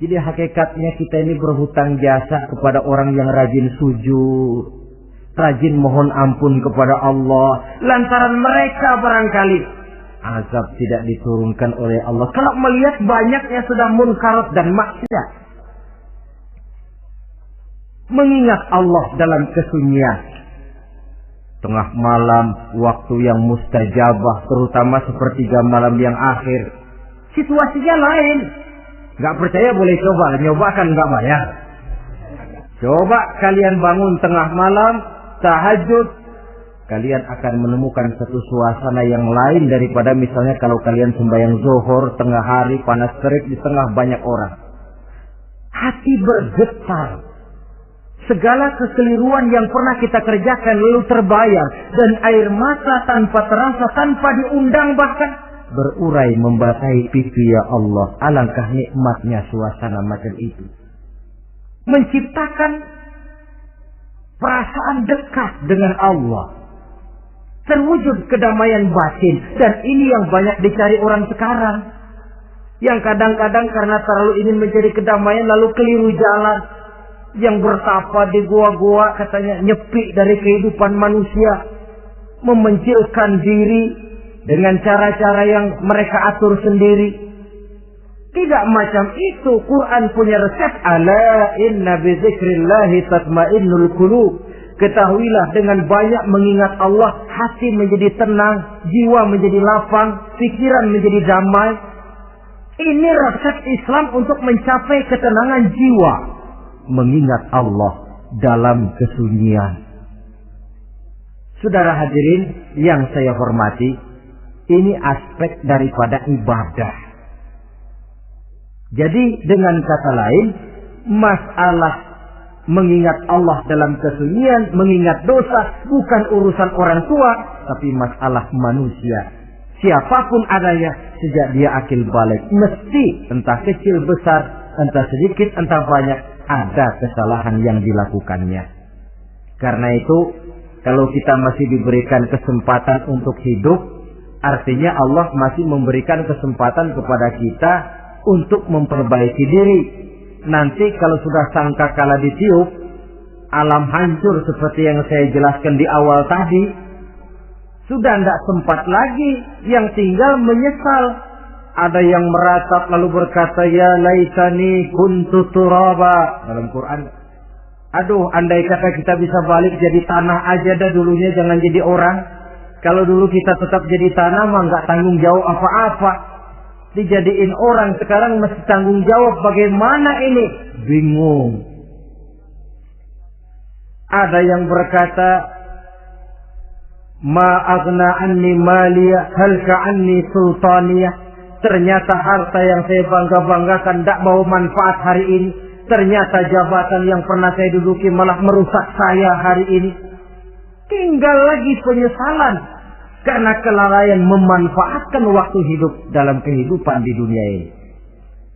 Jadi hakikatnya kita ini berhutang jasa kepada orang yang rajin sujud, rajin mohon ampun kepada Allah. Lantaran mereka barangkali azab tidak diturunkan oleh Allah. Kalau melihat banyaknya sudah munkarat dan maksiat. Mengingat Allah dalam kesunyian. Tengah malam, waktu yang mustajabah, terutama sepertiga malam yang akhir. Situasinya lain. Gak percaya boleh coba, nyobakan gak bayar. Coba kalian bangun tengah malam, tahajud. Kalian akan menemukan satu suasana yang lain daripada misalnya kalau kalian sembahyang zuhur tengah hari panas terik di tengah banyak orang. Hati bergetar. Segala kekeliruan yang pernah kita kerjakan lalu terbayar, dan air mata tanpa terasa, tanpa diundang bahkan berurai membasahi pipi. Ya Allah, alangkah nikmatnya suasana macam itu. Menciptakan perasaan dekat dengan Allah. Terwujud kedamaian batin. Dan ini yang banyak dicari orang sekarang. Yang kadang-kadang karena terlalu ingin mencari kedamaian lalu keliru jalan. Yang bertapa di gua-gua, katanya nyepi dari kehidupan manusia. Memencilkan diri dengan cara-cara yang mereka atur sendiri. Tidak macam itu. Quran punya resep. Ala inna bizikrillahi tatmainnul qulub. Ketahuilah, dengan banyak mengingat Allah, hati menjadi tenang, jiwa menjadi lapang, pikiran menjadi damai. Ini resep Islam untuk mencapai ketenangan jiwa. Mengingat Allah dalam kesunyian. Saudara hadirin yang saya hormati, ini aspek daripada ibadah. Jadi dengan kata lain, masalah mengingat Allah dalam kesunyian, mengingat dosa, bukan urusan orang tua, tapi masalah manusia. Siapapun adanya, sejak dia akil balik, mesti entah kecil besar, entah sedikit entah banyak, ada kesalahan yang dilakukannya. Karena itu, kalau kita masih diberikan kesempatan untuk hidup, artinya Allah masih memberikan kesempatan kepada kita untuk memperbaiki diri. Nanti kalau sudah sangkakala ditiup, alam hancur seperti yang saya jelaskan di awal tadi, sudah tidak sempat lagi, yang tinggal menyesal. Ada yang meratap lalu berkata, ya laitani kuntu turaba. Dalam Quran, aduh, andai kata kita bisa balik jadi tanah aja dah dulunya, jangan jadi orang. Kalau dulu kita tetap jadi tanah mah nggak tanggung jawab apa-apa. Dijadiin orang sekarang mesti tanggung jawab, bagaimana ini? Bingung. Ada yang berkata, ma aghna anni maliya halka anni sultaniyah. Ternyata harta yang saya bangga-banggakan tidak bawa manfaat hari ini. Ternyata jabatan yang pernah saya duduki malah merusak saya hari ini. Tinggal lagi penyesalan karena kelalaian memanfaatkan waktu hidup dalam kehidupan di dunia ini.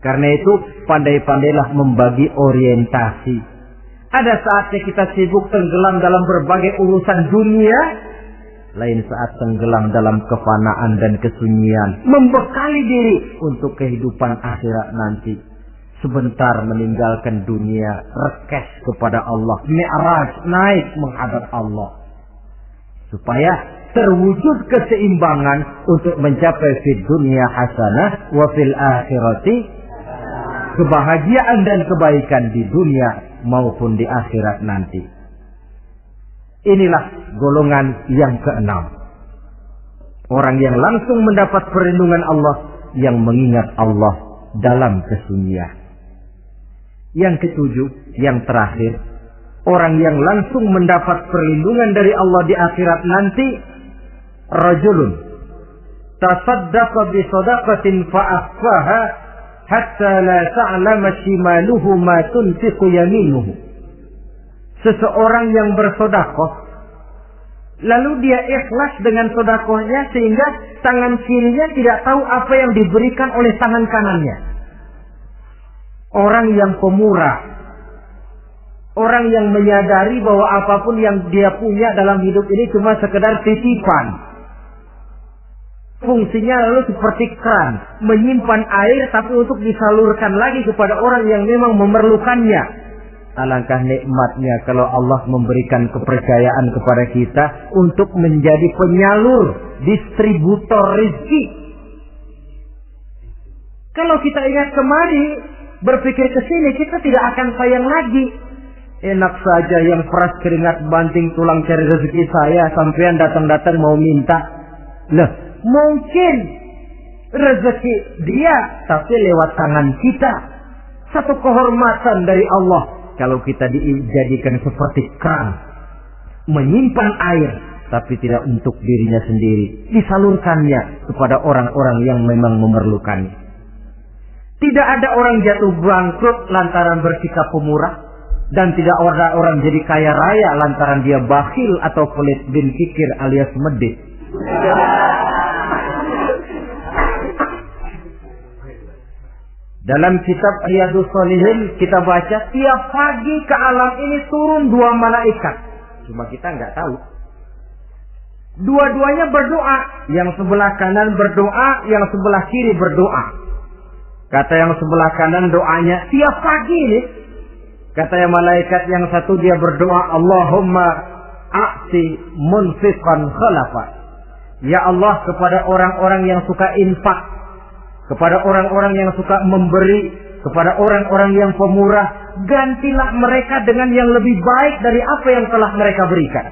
Karena itu pandai-pandailah membagi orientasi. Ada saatnya kita sibuk tenggelam dalam berbagai urusan dunia, lain saat tenggelam dalam kefanaan dan kesunyian, membekali diri untuk kehidupan akhirat nanti. Sebentar meninggalkan dunia, rekes kepada Allah, mi'raj, naik menghadap Allah, supaya terwujud keseimbangan untuk mencapai fid dunya hasanah wa fil akhirati, kebahagiaan dan kebaikan di dunia maupun di akhirat nanti. Inilah golongan yang keenam, orang yang langsung mendapat perlindungan Allah, yang mengingat Allah dalam kesunyian. Yang ketujuh, yang terakhir, orang yang langsung mendapat perlindungan dari Allah di akhirat nanti, rajulun tasaddaqa bi sadaqatin fa akhfaha hatta la ta'lama shimaluhu ma tunfiqu yaminuhu. Seseorang yang bersedekah, lalu dia ikhlas dengan sedekahnya sehingga tangan kirinya tidak tahu apa yang diberikan oleh tangan kanannya. Orang yang pemurah, orang yang menyadari bahwa apapun yang dia punya dalam hidup ini cuma sekedar titipan. Fungsinya lalu seperti keran, menyimpan air tapi untuk disalurkan lagi kepada orang yang memang memerlukannya. Alangkah nikmatnya kalau Allah memberikan kepercayaan kepada kita untuk menjadi penyalur, distributor rezeki. Kalau kita ingat kemari, berpikir ke sini, kita tidak akan sayang lagi. Enak saja yang peras keringat banting tulang cari rezeki saya, sampean datang-datang mau minta. Lah, mungkin rezeki dia tapi lewat tangan kita. Satu kehormatan dari Allah kalau kita dijadikan seperti keran, menyimpan air tapi tidak untuk dirinya sendiri, disalurkannya kepada orang-orang yang memang memerlukannya. Tidak ada orang jatuh bangkrut lantaran bersikap pemurah, dan tidak ada orang jadi kaya raya lantaran dia bakhil atau pelit bin kikir alias medit. Dalam kitab Riyadhus Shalihin kita baca, tiap pagi ke alam ini turun dua malaikat. Cuma kita nggak tahu. Dua-duanya berdoa, yang sebelah kanan berdoa, yang sebelah kiri berdoa. Kata yang sebelah kanan doanya tiap pagi ini. Kata yang malaikat yang satu dia berdoa, Allahumma a'ti munfiqan khalafa. Ya Allah, kepada orang-orang yang suka infak, kepada orang-orang yang suka memberi, kepada orang-orang yang pemurah, gantilah mereka dengan yang lebih baik dari apa yang telah mereka berikan.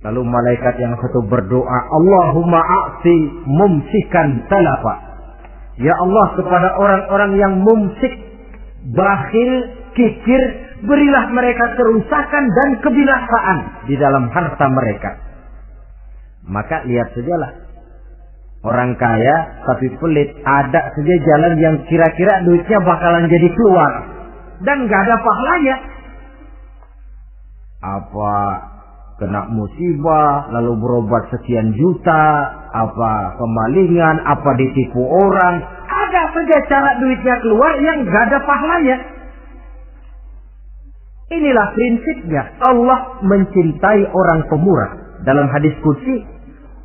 Lalu malaikat yang satu berdoa, Allahumma a'ti mumsikan talafa. Ya Allah, kepada orang-orang yang mumsik, bakhil, kikir, berilah mereka kerusakan dan kebinasaan di dalam harta mereka. Maka lihat sajalah, orang kaya tapi pelit, ada saja jalan yang kira-kira duitnya bakalan jadi keluar dan gak ada pahalanya. Apa kena musibah lalu berobat sekian juta, apa kemalingan, apa ditipu orang, ada saja cara duitnya keluar yang gak ada pahalanya. Inilah prinsipnya. Allah mencintai orang pemurah. Dalam hadis qudsi,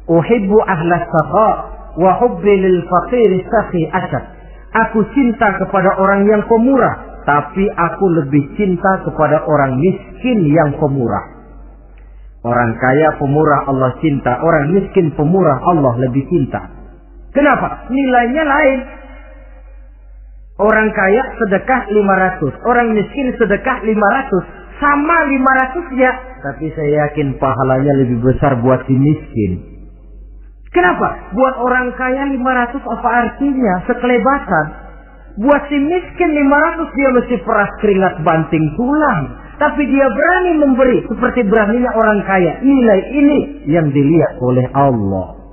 uhibbu ahlas saqa wa hubbi lil faqir sakhi asyad. Aku cinta kepada orang yang pemurah, tapi aku lebih cinta kepada orang miskin yang pemurah. Orang kaya pemurah Allah cinta, orang miskin pemurah Allah lebih cinta. Kenapa? Nilainya lain. Orang kaya sedekah 500, orang miskin sedekah 500, sama 500-nya, tapi saya yakin pahalanya lebih besar buat si miskin. Kenapa? Buat orang kaya 500 apa artinya? Sekelebatan. Buat si miskin 500 dia mesti peras keringat banting tulang, tapi dia berani memberi seperti beraninya orang kaya. Nilai ini yang dilihat oleh Allah.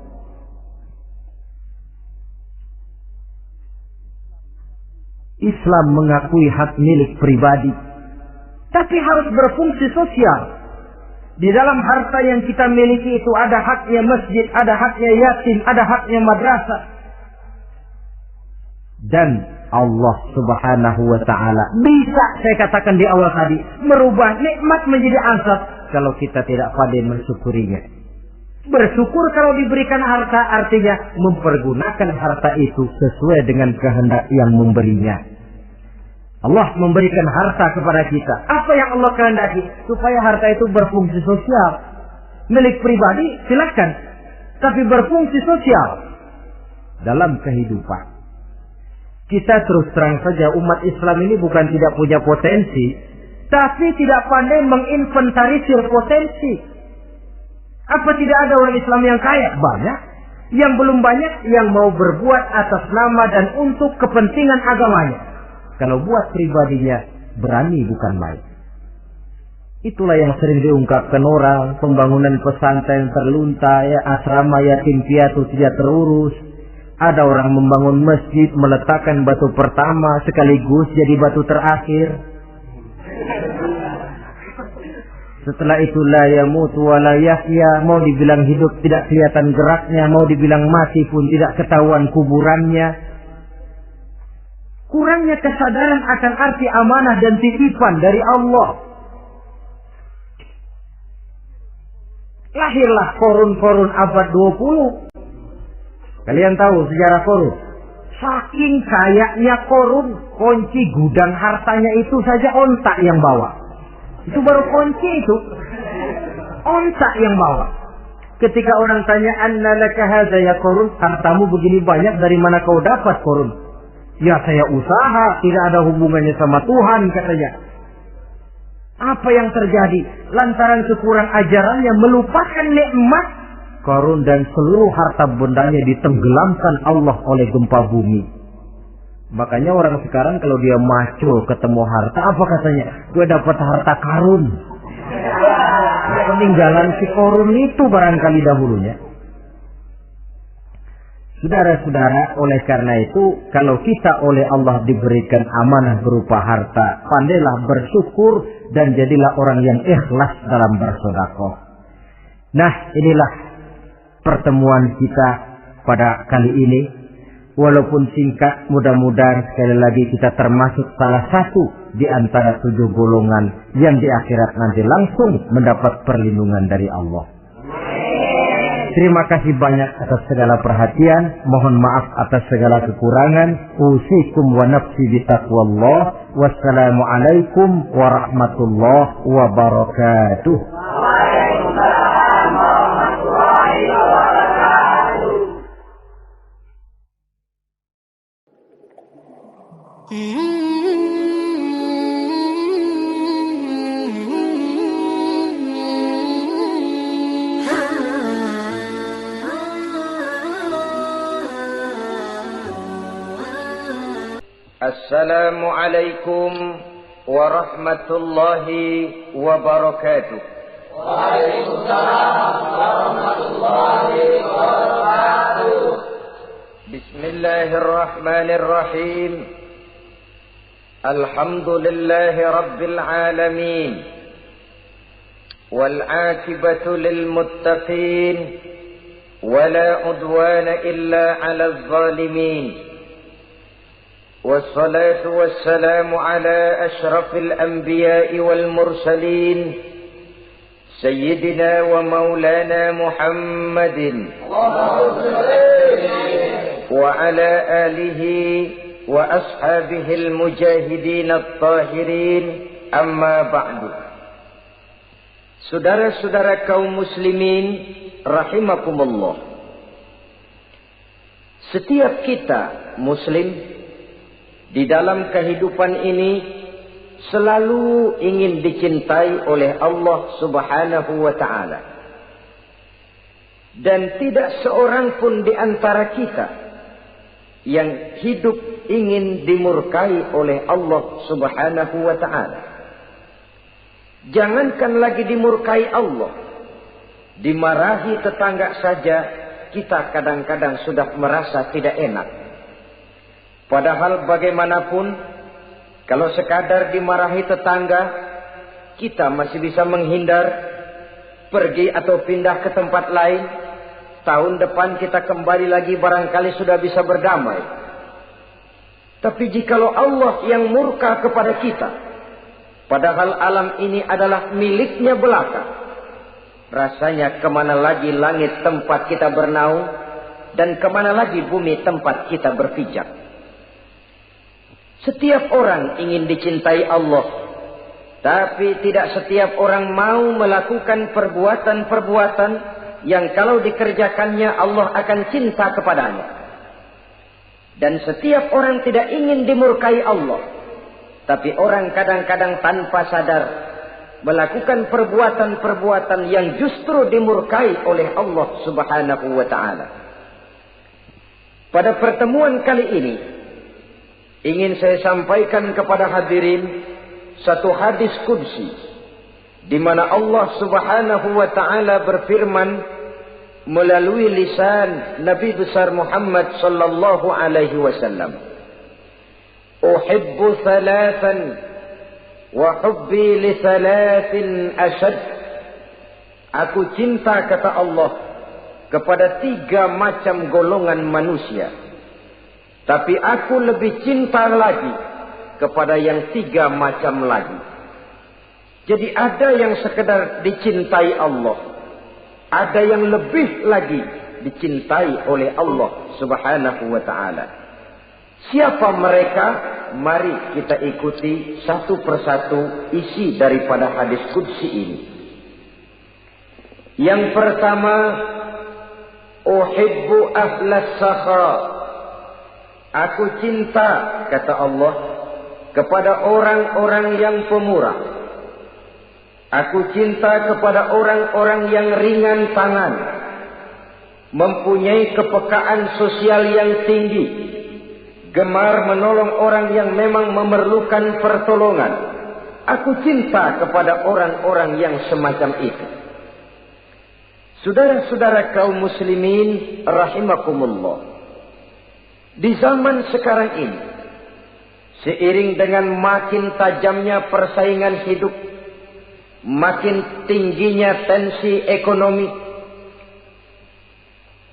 Islam mengakui hak milik pribadi, tapi harus berfungsi sosial. Di dalam harta yang kita miliki itu ada haknya masjid, ada haknya yatim, ada haknya madrasah. Dan Allah Subhanahu wa ta'ala bisa, saya katakan di awal tadi, merubah nikmat menjadi azab kalau kita tidak pandai mensyukurinya. Bersyukur kalau diberikan harta artinya mempergunakan harta itu sesuai dengan kehendak yang memberinya. Allah memberikan harta kepada kita. Apa yang Allah kehendaki? Supaya harta itu berfungsi sosial. Milik pribadi silakan, tapi berfungsi sosial dalam kehidupan. Kita terus terang saja, umat Islam ini bukan tidak punya potensi, tapi tidak pandai menginventarisir potensi. Apa tidak ada orang Islam yang kaya? Banyak. Yang belum banyak yang mau berbuat atas nama dan untuk kepentingan agamanya. Kalau buat pribadinya, berani bukan main. Itulah yang sering diungkapkan orang, pembangunan pesantren terlunta, ya, asrama yatim piatu tidak terurus. Ada orang membangun masjid, meletakkan batu pertama sekaligus jadi batu terakhir. Setelah itu la yamutu wa la yahya, mau dibilang hidup tidak kelihatan geraknya, mau dibilang mati pun tidak ketahuan kuburannya. Kurangnya kesadaran akan arti amanah dan titipan dari Allah. Lahirlah korun-korun abad 20. Kalian tahu sejarah korun? Saking kayanya korun, kunci gudang hartanya itu saja onta yang bawa. Itu baru kunci itu. Onta yang bawa. Ketika orang tanya, "Anna laka hadza ya korun?" Hartamu begini banyak, dari mana kau dapat korun? Ya saya usaha, tidak ada hubungannya sama Tuhan, katanya. Apa yang terjadi? Lantaran kekurang ajarannya melupakan nikmat, korun dan seluruh harta bendanya ditenggelamkan Allah oleh gempa bumi. Makanya orang sekarang kalau dia maco ketemu harta, apa katanya? Gue dapat harta karun. Peninggalan si korun itu barangkali dahulunya. Saudara-saudara, oleh karena itu, kalau kita oleh Allah diberikan amanah berupa harta, pandailah bersyukur dan jadilah orang yang ikhlas dalam bersedekah. Nah, inilah pertemuan kita pada kali ini. Walaupun singkat, mudah-mudahan sekali lagi kita termasuk salah satu di antara 7 golongan yang di akhirat nanti langsung mendapat perlindungan dari Allah. Terima kasih banyak atas segala perhatian. Mohon maaf atas segala kekurangan. Usikum wa nafsi bitaqwallah. Wassalamualaikum warahmatullahi wabarakatuh. Waalaikumsalam warahmatullahi wabarakatuh. Assalamualaikum warahmatullahi wabarakatuh. Waalaikumsalam warahmatullahi wabarakatuh. Bismillahirrahmanirrahim. Alhamdulillahi rabbil alamin. Wal 'aqibatu lil muttaqin. Wala 'udwana illa 'alal zalimin. والصلاة والسلام على أشرف الأنبياء والمرسلين سيدنا ومولانا محمد وعلى آله وأصحابه المجاهدين الطاهرين أما بعد. Saudara-saudara kaum muslimin rahimakumullah. Setiap kita muslim di dalam kehidupan ini selalu ingin dicintai oleh Allah Subhanahu wa ta'ala. Dan tidak seorang pun di antara kita yang hidup ingin dimurkai oleh Allah Subhanahu wa ta'ala. Jangankan lagi dimurkai Allah, dimarahi tetangga saja kita kadang-kadang sudah merasa tidak enak. Padahal bagaimanapun, kalau sekadar dimarahi tetangga, kita masih bisa menghindar, pergi atau pindah ke tempat lain. Tahun depan kita kembali lagi barangkali sudah bisa berdamai. Tapi jikalau Allah yang murka kepada kita, padahal alam ini adalah miliknya belaka, rasanya kemana lagi langit tempat kita bernaung, dan kemana lagi bumi tempat kita berpijak. Setiap orang ingin dicintai Allah, tapi tidak setiap orang mau melakukan perbuatan-perbuatan yang kalau dikerjakannya Allah akan cinta kepadanya. Dan setiap orang tidak ingin dimurkai Allah, tapi orang kadang-kadang tanpa sadar melakukan perbuatan-perbuatan yang justru dimurkai oleh Allah Subhanahu wa ta'ala. Pada pertemuan kali ini ingin saya sampaikan kepada hadirin satu hadis qudsi di mana Allah Subhanahu wa taala berfirman melalui lisan Nabi besar Muhammad sallallahu alaihi wasallam, "Uhibbu thalathan wa hubbi li thalathin ashad." Aku cinta, kata Allah, kepada 3 macam golongan manusia. Tapi aku lebih cinta lagi kepada yang 3 macam lagi. Jadi ada yang sekedar dicintai Allah, ada yang lebih lagi dicintai oleh Allah Subhanahu wa ta'ala. Siapa mereka? Mari kita ikuti satu persatu isi daripada hadis qudsi ini. Yang pertama, uhibbu ahlas sakha. Aku cinta, kata Allah, kepada orang-orang yang pemurah. Aku cinta kepada orang-orang yang ringan tangan, mempunyai kepekaan sosial yang tinggi, gemar menolong orang yang memang memerlukan pertolongan. Aku cinta kepada orang-orang yang semacam itu. Saudara-saudara kaum muslimin rahimakumullah. Di zaman sekarang ini, seiring dengan makin tajamnya persaingan hidup, makin tingginya tensi ekonomi,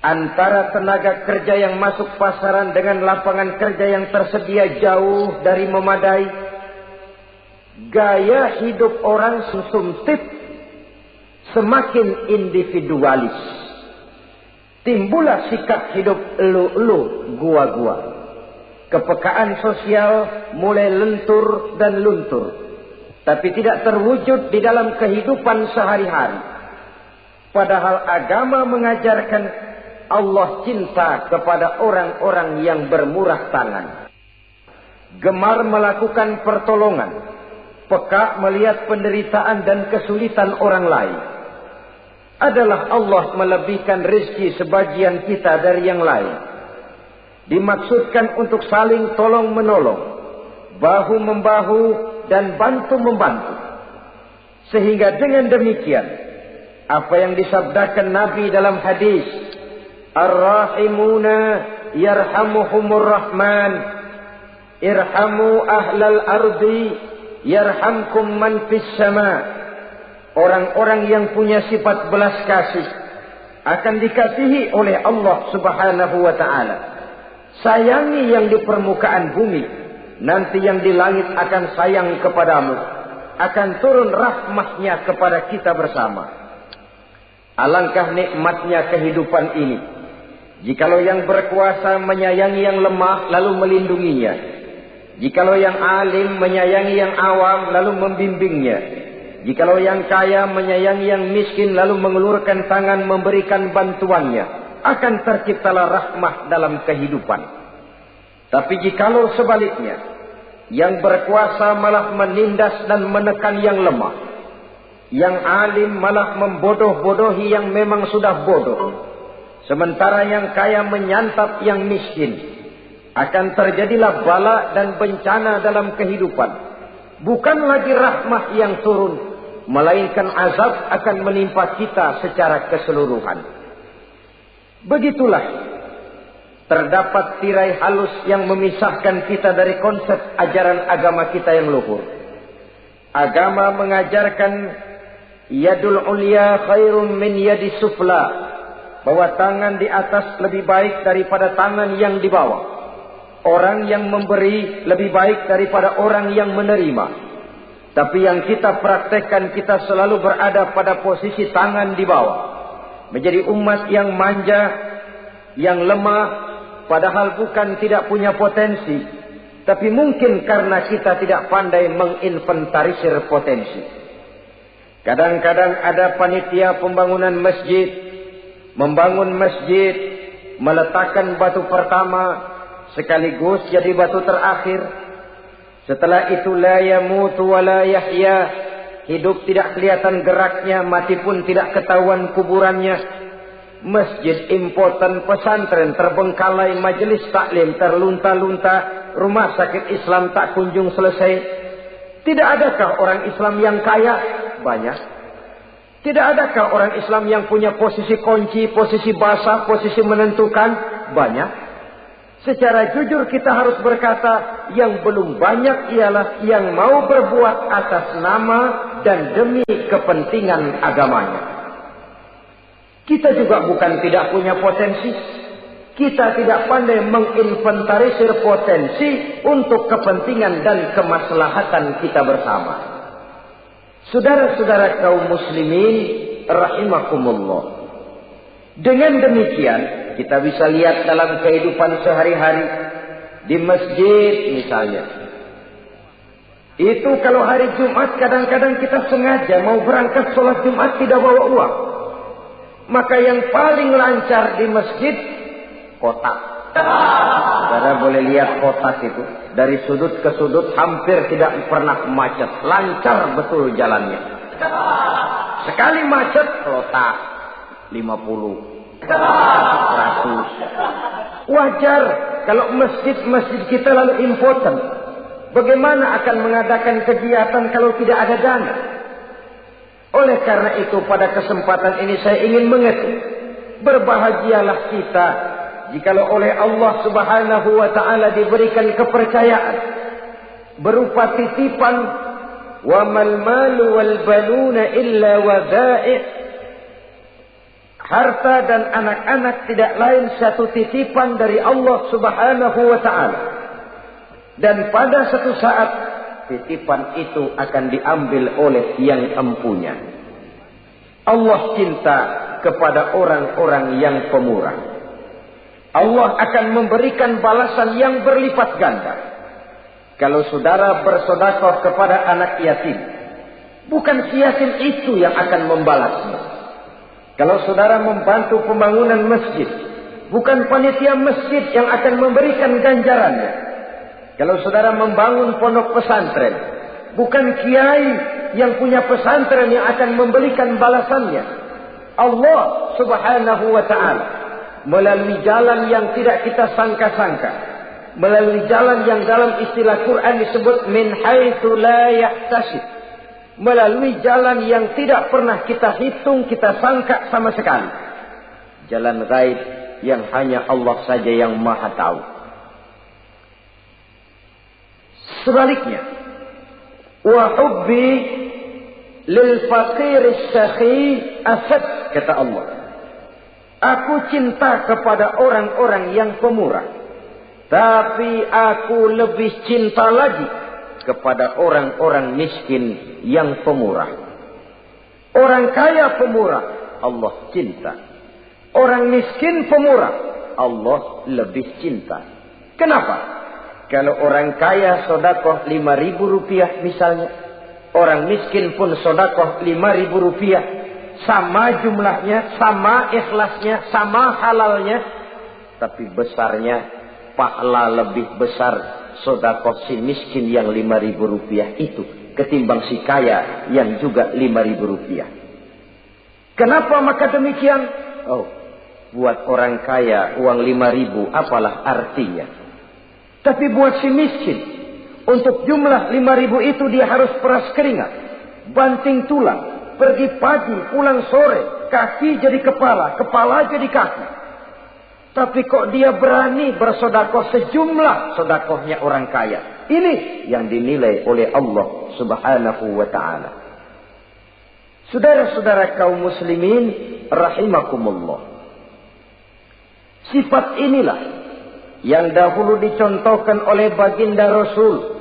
antara tenaga kerja yang masuk pasaran dengan lapangan kerja yang tersedia jauh dari memadai, gaya hidup orang sumsumtip semakin individualis. Timbullah sikap hidup elu-elu, gua-gua. Kepekaan sosial mulai lentur dan luntur, tapi tidak terwujud di dalam kehidupan sehari-hari. Padahal agama mengajarkan Allah cinta kepada orang-orang yang bermurah tangan, gemar melakukan pertolongan, peka melihat penderitaan dan kesulitan orang lain. Adalah Allah melebihkan rezeki sebagian kita dari yang lain. Dimaksudkan untuk saling tolong menolong, bahu membahu dan bantu-membantu. Sehingga dengan demikian, apa yang disabdakan Nabi dalam hadis, Ar-Rahimuna yarhamuhumur Rahman, irhamu ahlal ardi yarhamkum man fis sama. Orang-orang yang punya sifat belas kasih akan dikasihi oleh Allah Subhanahu wa ta'ala. Sayangi yang di permukaan bumi, nanti yang di langit akan sayang kepadamu, akan turun rahmahnya kepada kita bersama. Alangkah nikmatnya kehidupan ini, jikalau yang berkuasa menyayangi yang lemah lalu melindunginya, jikalau yang alim menyayangi yang awam lalu membimbingnya, jikalau yang kaya menyayangi yang miskin lalu mengulurkan tangan memberikan bantuannya, akan terciptalah rahmah dalam kehidupan. Tapi jikalau sebaliknya, yang berkuasa malah menindas dan menekan yang lemah, yang alim malah membodoh-bodohi yang memang sudah bodoh, sementara yang kaya menyantap yang miskin, akan terjadilah bala dan bencana dalam kehidupan. Bukan lagi rahmah yang turun, melainkan azab akan menimpa kita secara keseluruhan. Begitulah, terdapat tirai halus yang memisahkan kita dari konsep ajaran agama kita yang luhur. Agama mengajarkan yadul ulya khairun min yadi sufla, bahwa tangan di atas lebih baik daripada tangan yang di bawah. Orang yang memberi lebih baik daripada orang yang menerima. Tapi yang kita praktekkan, kita selalu berada pada posisi tangan di bawah. Menjadi umat yang manja, yang lemah, padahal bukan tidak punya potensi. Tapi mungkin karena kita tidak pandai menginventarisir potensi. Kadang-kadang ada panitia pembangunan masjid, membangun masjid, meletakkan batu pertama, sekaligus jadi batu terakhir. Setelah itu la yamutu wa la yahya, hidup tidak kelihatan geraknya, mati pun tidak ketahuan kuburannya. Masjid impoten, pesantren terbengkalai, majelis taklim terlunta-lunta, rumah sakit Islam tak kunjung selesai. Tidak adakah orang Islam yang kaya? Banyak. Tidak adakah orang Islam yang punya posisi kunci, posisi basah, posisi menentukan? Banyak. Secara jujur kita harus berkata, yang belum banyak ialah yang mau berbuat atas nama dan demi kepentingan agamanya. Kita juga bukan tidak punya potensi. Kita tidak pandai menginventarisir potensi untuk kepentingan dan kemaslahatan kita bersama. Saudara-saudara kaum muslimin rahimakumullah. Dengan demikian, kita bisa lihat dalam kehidupan sehari-hari di masjid misalnya. Itu kalau hari Jumat kadang-kadang kita sengaja mau berangkat sholat Jumat tidak bawa uang. Maka yang paling lancar di masjid, kotak. Saudara boleh lihat kotak itu. Dari sudut ke sudut hampir tidak pernah macet. Lancar betul jalannya. Sekali macet, kotak 50. 100. Wajar kalau masjid-masjid kita lalu impoten. Bagaimana akan mengadakan kegiatan kalau tidak ada dana? Oleh karena itu pada kesempatan ini saya ingin mengetuk, berbahagialah kita jikalau oleh Allah Subhanahu wa ta'ala diberikan kepercayaan berupa titipan, wa mal malu wal banuna illa wadai'. Harta dan anak-anak tidak lain satu titipan dari Allah Subhanahu wa ta'ala. Dan pada satu saat, titipan itu akan diambil oleh yang empunya. Allah cinta kepada orang-orang yang pemurah. Allah akan memberikan balasan yang berlipat ganda. Kalau saudara bersedekah kepada anak yatim, bukan si yatim itu yang akan membalasnya. Kalau saudara membantu pembangunan masjid, bukan panitia masjid yang akan memberikan ganjarannya. Kalau saudara membangun pondok pesantren, bukan kiai yang punya pesantren yang akan memberikan balasannya. Allah Subhanahu wa ta'ala melalui jalan yang tidak kita sangka-sangka melalui jalan yang dalam istilah Quran disebut min haitsu la yahtasib, melalui jalan yang tidak pernah kita hitung, kita sangka sama sekali. Jalan gaib yang hanya Allah saja yang maha tahu. Sebaliknya, wa hubbi lil faqir as-sakhi asad, kata Allah. Aku cinta kepada orang-orang yang pemurah, tapi aku lebih cinta lagi kepada orang-orang miskin yang pemurah. Orang kaya pemurah, Allah cinta. Orang miskin pemurah, Allah lebih cinta. Kenapa? Kalau orang kaya sodakoh 5.000 rupiah misalnya, orang miskin pun sodakoh 5.000 rupiah, sama jumlahnya, sama ikhlasnya, sama halalnya, tapi besarnya pahala lebih besar sodakoh si miskin yang 5.000 rupiah itu ketimbang si kaya yang juga 5.000 rupiah. Kenapa maka demikian? Oh, buat orang kaya uang 5.000 apalah artinya. Tapi buat si miskin, untuk jumlah 5.000 itu dia harus peras keringat, banting tulang, pergi pagi, pulang sore, kaki jadi kepala, kepala jadi kaki. Tapi kok dia berani bersodakoh sejumlah sodakohnya orang kaya. Ini yang dinilai oleh Allah Subhanahu wa ta'ala. Saudara-saudara kaum muslimin rahimakumullah, sifat inilah yang dahulu dicontohkan oleh baginda Rasul.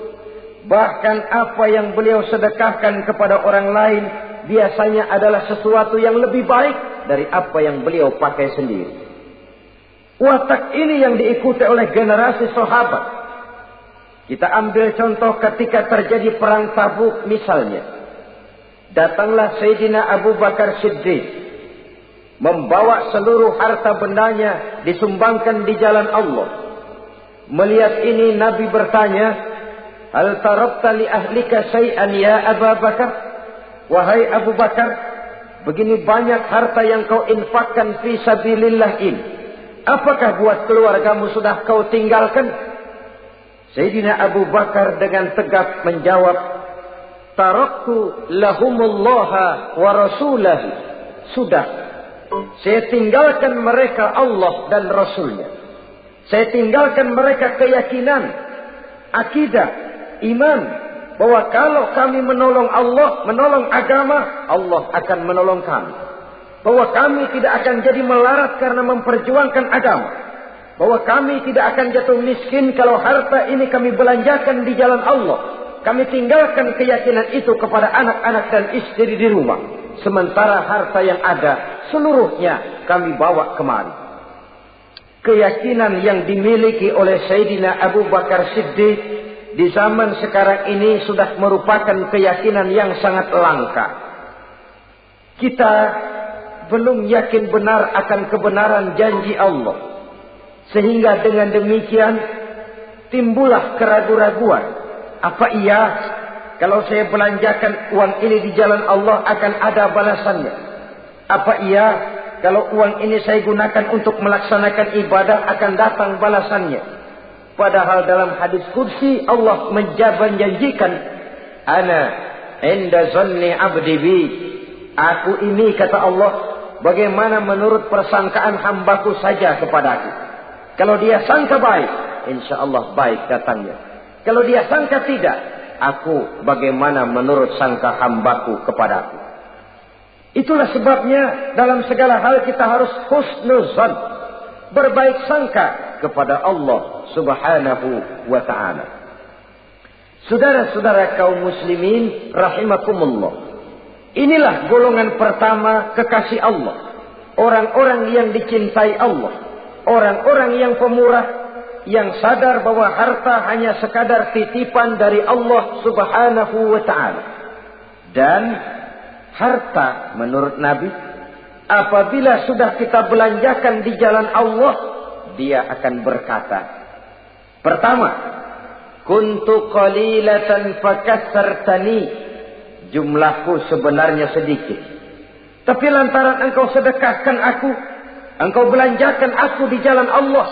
Bahkan apa yang beliau sedekahkan kepada orang lain biasanya adalah sesuatu yang lebih baik dari apa yang beliau pakai sendiri. Watak ini yang diikuti oleh generasi sahabat. Kita ambil contoh ketika terjadi perang Tabuk misalnya. Datanglah Sayyidina Abu Bakar Siddiq, membawa seluruh harta bendanya disumbangkan di jalan Allah. Melihat ini Nabi bertanya, hal tarakta li ahlika syai'an ya Abu Bakar? Wahai Abu Bakar, begini banyak harta yang kau infakkan fi sabilillah ini, apakah buat keluargamu sudah kau tinggalkan? Sayyidina Abu Bakar dengan tegak menjawab, taraktu lahumullaha wa rasulahu. Sudah, saya tinggalkan mereka Allah dan Rasulnya. Saya tinggalkan mereka keyakinan, akidah, iman, bahwa kalau kami menolong Allah, menolong agama, Allah akan menolong kami. Bahwa kami tidak akan jadi melarat karena memperjuangkan agama. Bahwa kami tidak akan jatuh miskin kalau harta ini kami belanjakan di jalan Allah. Kami tinggalkan keyakinan itu kepada anak-anak dan istri di rumah. Sementara harta yang ada, seluruhnya kami bawa kemari. Keyakinan yang dimiliki oleh Sayyidina Abu Bakar Siddiq di zaman sekarang ini sudah merupakan keyakinan yang sangat langka. Kita belum yakin benar akan kebenaran janji Allah. Sehingga dengan demikian timbullah keraguan-raguan. Apa iya kalau saya belanjakan uang ini di jalan Allah akan ada balasannya? Apa iya kalau uang ini saya gunakan untuk melaksanakan ibadah akan datang balasannya? Padahal dalam hadis kursi Allah menjanjikan, ana inda zanni abdi bi. Aku ini, kata Allah, bagaimana menurut persangkaan hambaku saja kepadaku. Kalau dia sangka baik, insya Allah baik datangnya. Kalau dia sangka tidak, aku bagaimana menurut sangka hambaku kepadaku. Itulah sebabnya dalam segala hal kita harus husnuzan, berbaik sangka kepada Allah Subhanahu wa ta'ala. Saudara-saudara kaum muslimin rahimakumullah, inilah golongan pertama kekasih Allah, orang-orang yang dicintai Allah, orang-orang yang pemurah, yang sadar bahwa harta hanya sekadar titipan dari Allah Subhanahu wa ta'ala. Dan harta menurut Nabi, apabila sudah kita belanjakan di jalan Allah, dia akan berkata, pertama, kuntu qalilatan fakassartani, jumlahku sebenarnya sedikit, tapi lantaran engkau sedekahkan aku, engkau belanjakan aku di jalan Allah,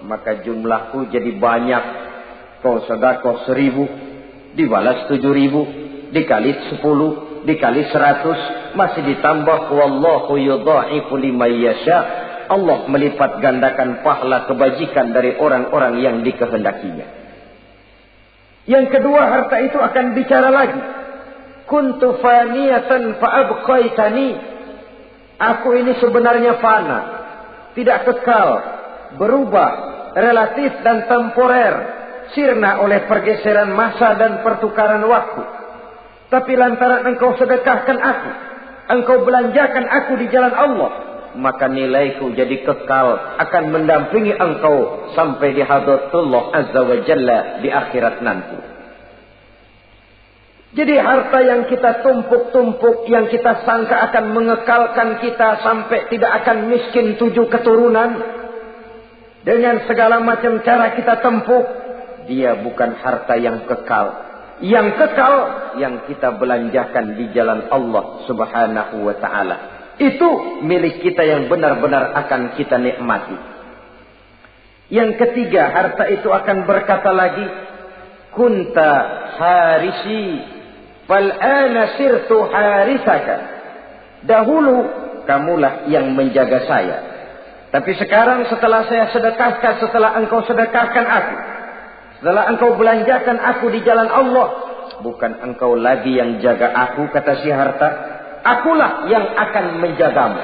maka jumlahku jadi banyak. Kau sedekah 1000, dibalas 7000, dikali 10, dikali 100, masih ditambah wallahu yudha'ifu liman yasha. Allah melipat gandakan pahala kebajikan dari orang-orang yang dikehendakinya. Yang kedua, harta itu akan bicara lagi. Kuntu faniyatan fa'abqaitani. Aku ini sebenarnya fana, tidak kekal, berubah, relatif dan temporer, sirna oleh pergeseran masa dan pertukaran waktu. Tapi lantaran engkau sedekahkan aku, engkau belanjakan aku di jalan Allah, maka nilaiku jadi kekal, akan mendampingi engkau sampai di hadratullah azza wa jalla di akhirat nanti. Jadi harta yang kita tumpuk-tumpuk, yang kita sangka akan mengekalkan kita sampai tidak akan miskin 7 keturunan, dengan segala macam cara kita tempuh, dia bukan harta yang kekal. Yang kekal yang kita belanjakan di jalan Allah subhanahu wa ta'ala. Itu milik kita yang benar-benar akan kita nikmati. Yang ketiga, harta itu akan berkata lagi, kunta harisi fal ana sirtu harisaka. Dahulu kamulah yang menjaga saya, tapi sekarang setelah saya sedekahkan, setelah engkau sedekahkan aku, setelah engkau belanjakan aku di jalan Allah, bukan engkau lagi yang jaga aku, kata si harta. Akulah yang akan menjagamu.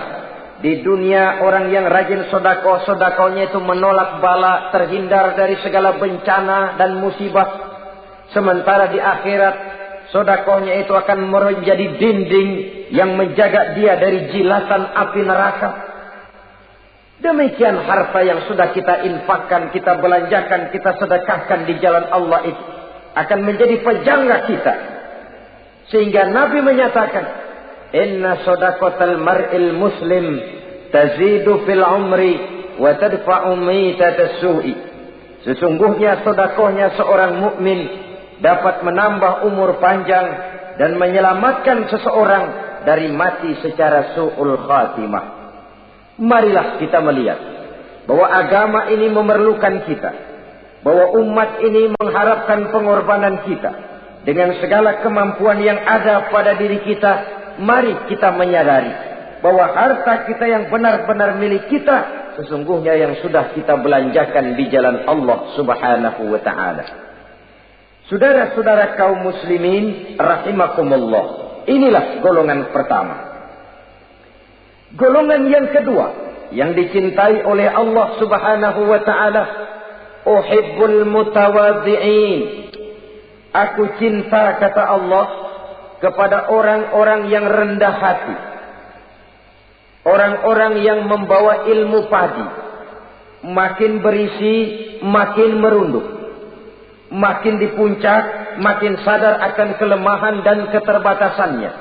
Di dunia orang yang rajin sedekah, sedekahnya itu menolak bala, terhindar dari segala bencana dan musibah. Sementara di akhirat, sedekahnya itu akan menjadi dinding yang menjaga dia dari jilatan api neraka. Demikian harta yang sudah kita infakkan, kita belanjakan, kita sedekahkan di jalan Allah itu akan menjadi pejangga kita. Sehingga Nabi menyatakan, inna sadaqatal mar'il muslim tazidu fil umri wa tadfa'u mitatas su'i. Sesungguhnya sedekahnya seorang mukmin dapat menambah umur panjang dan menyelamatkan seseorang dari mati secara su'ul khatimah. Marilah kita melihat bahwa agama ini memerlukan kita, bahwa umat ini mengharapkan pengorbanan kita. Dengan segala kemampuan yang ada pada diri kita, mari kita menyadari bahwa harta kita yang benar-benar milik kita, sesungguhnya yang sudah kita belanjakan di jalan Allah subhanahu wa ta'ala. Saudara-saudara kaum muslimin rahimakumullah, inilah golongan pertama. Golongan yang kedua yang dicintai oleh Allah subhanahu wa ta'ala, uhibbul mutawadhi'in. Aku cinta, kata Allah, kepada orang-orang yang rendah hati, orang-orang yang membawa ilmu padi, makin berisi makin merunduk, makin di puncak makin sadar akan kelemahan dan keterbatasannya.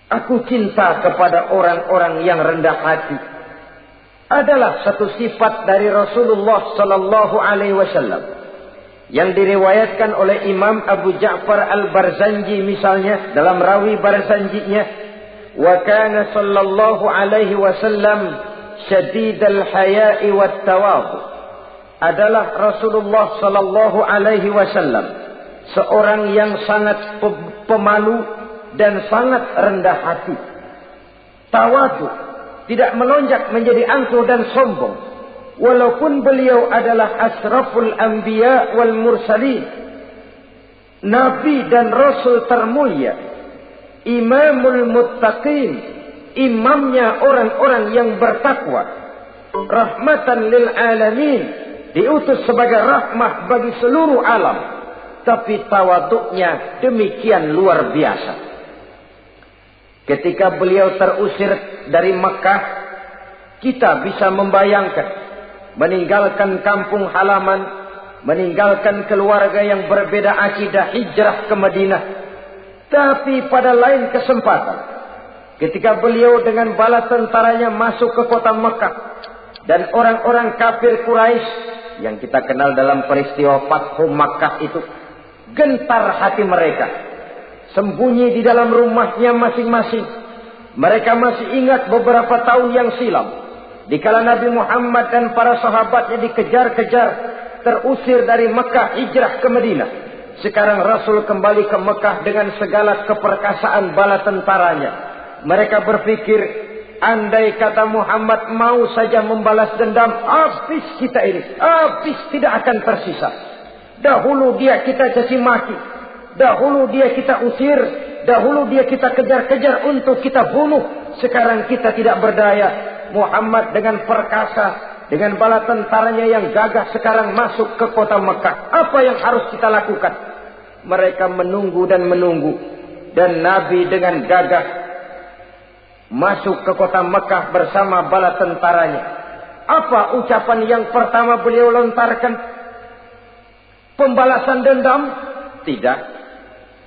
Aku cinta kepada orang-orang yang rendah hati. Adalah satu sifat dari Rasulullah sallallahu alaihi wasallam yang diriwayatkan oleh Imam Abu Ja'far Al-Barzanji misalnya, dalam rawi Barzanjinya, wa kana sallallahu alaihi wasallam syadidal haya'i wat tawadhu. Adalah Rasulullah sallallahu alaihi wasallam seorang yang sangat pemalu dan sangat rendah hati. Tawadhu, tidak melonjak menjadi angkuh dan sombong. Walaupun beliau adalah asraful anbiya wal mursalin, nabi dan rasul termulia, imamul muttaqin, imamnya orang-orang yang bertakwa, rahmatan lil alamin, diutus sebagai rahmah bagi seluruh alam. Tapi tawaduknya demikian luar biasa. Ketika beliau terusir dari Mekah, kita bisa membayangkan meninggalkan kampung halaman, meninggalkan keluarga yang berbeda akidah, hijrah ke Madinah. Tapi pada lain kesempatan, ketika beliau dengan bala tentaranya masuk ke kota Mekah, dan orang-orang kafir Quraisy yang kita kenal dalam peristiwa Fathu Makkah itu, gentar hati mereka, sembunyi di dalam rumahnya masing-masing. Mereka masih ingat beberapa tahun yang silam, Dikala Nabi Muhammad dan para sahabatnya dikejar-kejar, terusir dari Mekah, hijrah ke Madinah. Sekarang Rasul kembali ke Mekah dengan segala keperkasaan bala tentaranya. Mereka berpikir, andai kata Muhammad mau saja membalas dendam, habis kita ini, habis, tidak akan tersisa. Dahulu dia kita caci maki, dahulu dia kita usir, dahulu dia kita kejar-kejar untuk kita bunuh. Sekarang kita tidak berdaya. Muhammad dengan perkasa, dengan bala tentaranya yang gagah sekarang masuk ke kota Mekah. Apa yang harus kita lakukan? Mereka menunggu dan menunggu. Dan Nabi dengan gagah masuk ke kota Mekah bersama bala tentaranya. Apa ucapan yang pertama beliau lontarkan? Pembalasan dendam? Tidak.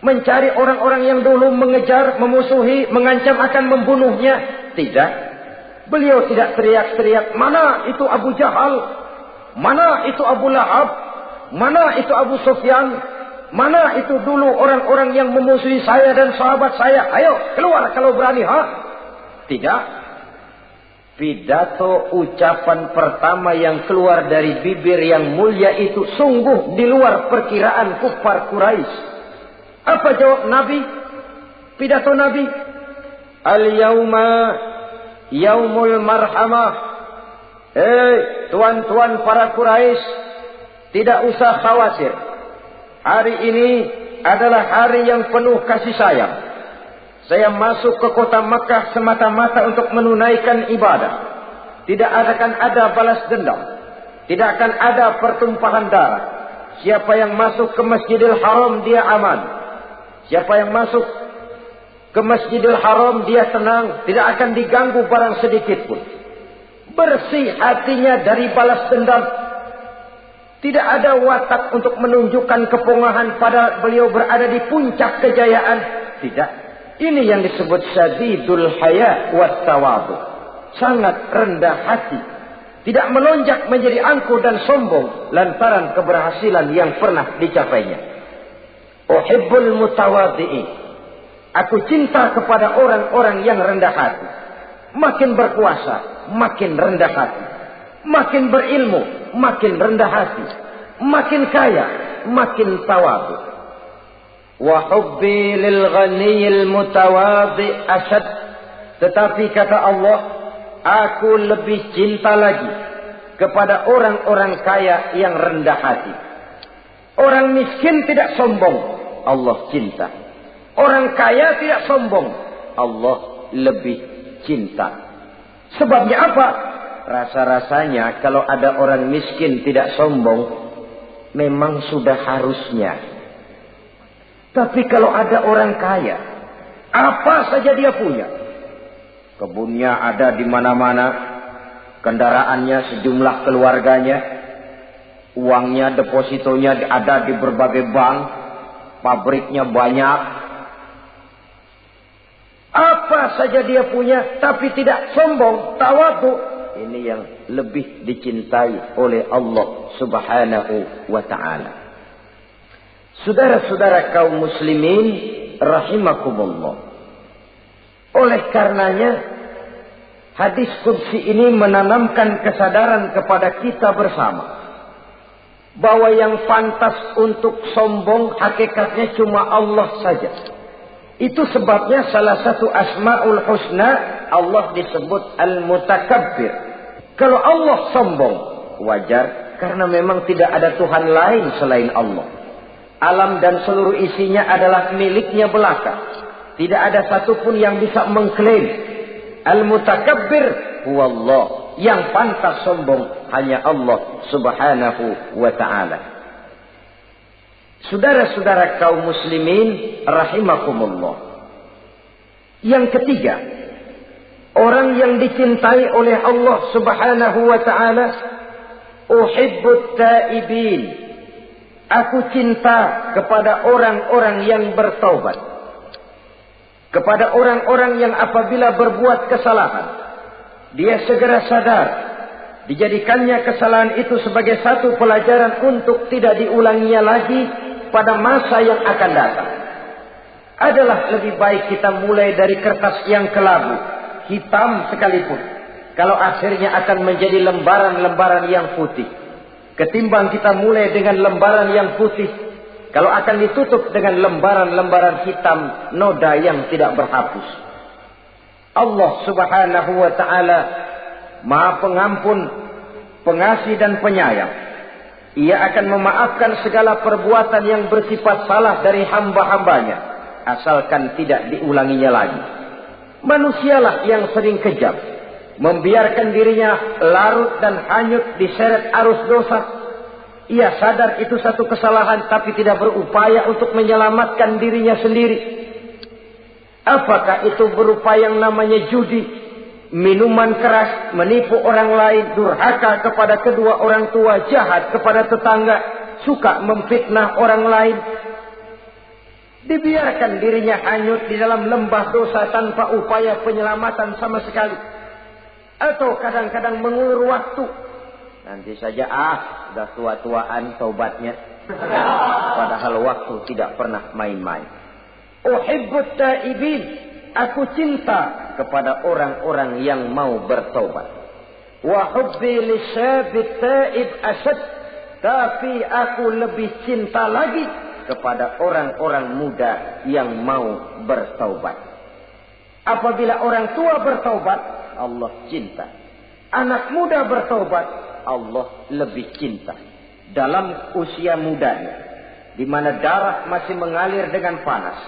Mencari orang-orang yang dulu mengejar, memusuhi, mengancam akan membunuhnya? Tidak. Beliau tidak teriak-teriak, mana itu Abu Jahal, mana itu Abu Lahab, mana itu Abu Sufyan, mana itu dulu orang-orang yang memusuhi saya dan sahabat saya, ayo keluar kalau berani, ha? Tidak. Pidato ucapan pertama yang keluar dari bibir yang mulia itu sungguh di luar perkiraan kufar Quraisy. Apa jawab Nabi? Pidato Nabi, al-yauma yaumul marhamah. Tuan-tuan para Quraisy, tidak usah khawatir. Hari ini adalah hari yang penuh kasih sayang. Saya masuk ke kota Makkah semata-mata untuk menunaikan ibadah. Tidak akan ada balas dendam. Tidak akan ada pertumpahan darah. Siapa yang masuk ke Masjidil Haram dia aman. Siapa yang masuk ke Masjidil Haram dia tenang, tidak akan diganggu barang sedikit pun. Bersih hatinya dari balas dendam. Tidak ada watak untuk menunjukkan kepungahan pada beliau berada di puncak kejayaan. Tidak. Ini yang disebut syadidul haya wat tawadhu. Sangat rendah hati. Tidak melonjak menjadi angkuh dan sombong lantaran keberhasilan yang pernah dicapainya. Uhibbul mutawadhi'in. Aku cinta kepada orang-orang yang rendah hati. Makin berkuasa, makin rendah hati. Makin berilmu, makin rendah hati. Makin kaya, makin tawadhu. Wa hubbi lil ghaniyil mutawadhi ashad. Tetapi kata Allah, aku lebih cinta lagi kepada orang-orang kaya yang rendah hati. Orang miskin tidak sombong, Allah cinta. Orang kaya tidak sombong, Allah lebih cinta. Sebabnya apa? Rasa-rasanya kalau ada orang miskin tidak sombong, memang sudah harusnya. Tapi kalau ada orang kaya, apa saja dia punya. Kebunnya ada di mana-mana, kendaraannya sejumlah keluarganya, uangnya, depositonya ada di berbagai bank, pabriknya banyak. Apa saja dia punya, tapi tidak sombong, tawadhu. Ini yang lebih dicintai oleh Allah Subhanahu wa ta'ala. Saudara-saudara kaum muslimin rahimakumullah. Oleh karenanya, hadis qudsi ini menanamkan kesadaran kepada kita bersama. Bahwa yang pantas untuk sombong hakikatnya cuma Allah saja. Itu sebabnya salah satu asma'ul husna Allah disebut al-mutakabbir. Kalau Allah sombong, wajar karena memang tidak ada Tuhan lain selain Allah. Alam dan seluruh isinya adalah miliknya belaka. Tidak ada satupun yang bisa mengklaim. Al-mutakabbir huwallah. Yang pantas sombong hanya Allah Subhanahu wa ta'ala. Saudara-saudara kaum muslimin rahimakumullah. Yang ketiga, orang yang dicintai oleh Allah Subhanahu wa ta'ala, uhibbut taibin. Aku cinta kepada orang-orang yang bertaubat. Kepada orang-orang yang apabila berbuat kesalahan, dia segera sadar. Dijadikannya kesalahan itu sebagai satu pelajaran untuk tidak diulanginya lagi pada masa yang akan datang. Adalah lebih baik kita mulai dari kertas yang kelabu, hitam sekalipun. kalau akhirnya akan menjadi lembaran-lembaran yang putih. Ketimbang kita mulai dengan lembaran yang putih, kalau akan ditutup dengan lembaran-lembaran hitam, noda yang tidak berhapus. Allah Subhanahu wa ta'ala Maha Pengampun, Pengasih dan Penyayang. Ia akan memaafkan segala perbuatan yang bersifat salah dari hamba-hambanya, asalkan tidak diulanginya lagi. Manusialah yang sering kejam, membiarkan dirinya larut dan hanyut diseret arus dosa. Ia sadar itu satu kesalahan, tapi tidak berupaya untuk menyelamatkan dirinya sendiri. Apakah itu berupa yang namanya judi, minuman keras, menipu orang lain, durhaka kepada kedua orang tua, jahat kepada tetangga, suka memfitnah orang lain. Dibiarkan dirinya hanyut di dalam lembah dosa tanpa upaya penyelamatan sama sekali. Atau kadang-kadang mengulur waktu. Nanti saja sudah tua-tuaan taubatnya. Padahal waktu tidak pernah main-main. Uhibbut taibin, aku cinta kepada orang-orang yang mau bertaubat. Wa hubbi lisyabit taib asyad, tapi aku lebih cinta lagi kepada orang-orang muda yang mau bertaubat. Apabila orang tua bertaubat, Allah cinta. Anak muda bertaubat, Allah lebih cinta. Dalam usia mudanya, di mana darah masih mengalir dengan panas,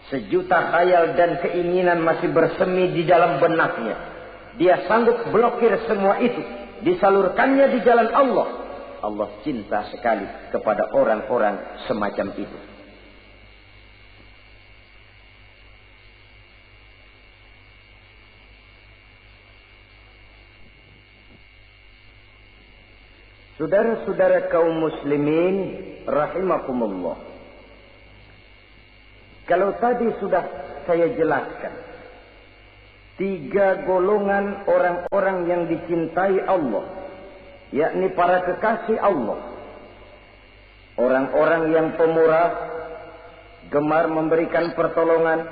sejuta khayal dan keinginan masih bersemi di dalam benaknya, dia sanggup blokir semua itu, disalurkannya di jalan Allah. Allah cinta sekali kepada orang-orang semacam itu. Saudara-saudara kaum muslimin rahimakumullah. Kalau tadi sudah saya jelaskan 3 golongan orang-orang yang dicintai Allah, yakni para kekasih Allah. Orang-orang yang pemurah, gemar memberikan pertolongan.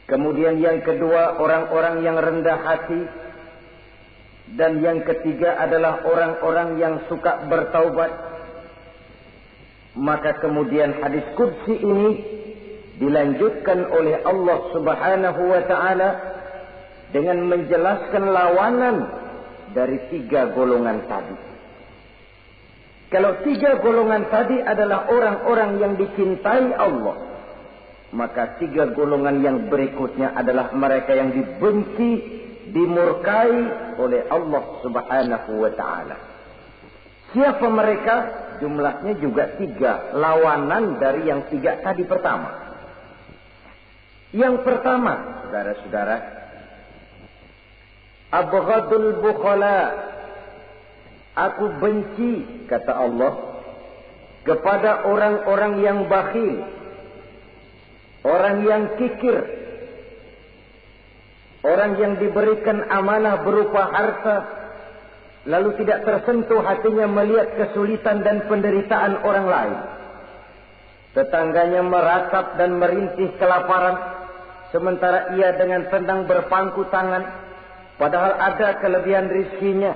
Kemudian yang kedua, orang-orang yang rendah hati. Dan yang ketiga adalah orang-orang yang suka bertaubat. Maka kemudian hadis qudsi ini dilanjutkan oleh Allah Subhanahu wa ta'ala dengan menjelaskan lawanan dari 3 golongan tadi. Kalau 3 golongan tadi adalah orang-orang yang dicintai Allah, maka 3 golongan yang berikutnya adalah mereka yang dibenci, dimurkai oleh Allah Subhanahu wa ta'ala. Siapa mereka? Jumlahnya juga 3, lawanan dari yang 3 tadi pertama. Yang pertama, saudara-saudara, abghadul bukhala, aku benci, kata Allah, kepada orang-orang yang bakhil, orang yang kikir, orang yang diberikan amanah berupa harta, lalu tidak tersentuh hatinya melihat kesulitan dan penderitaan orang lain. Tetangganya meratap dan merintih kelaparan, sementara ia dengan tenang berpangku tangan, padahal ada kelebihan rizkinya.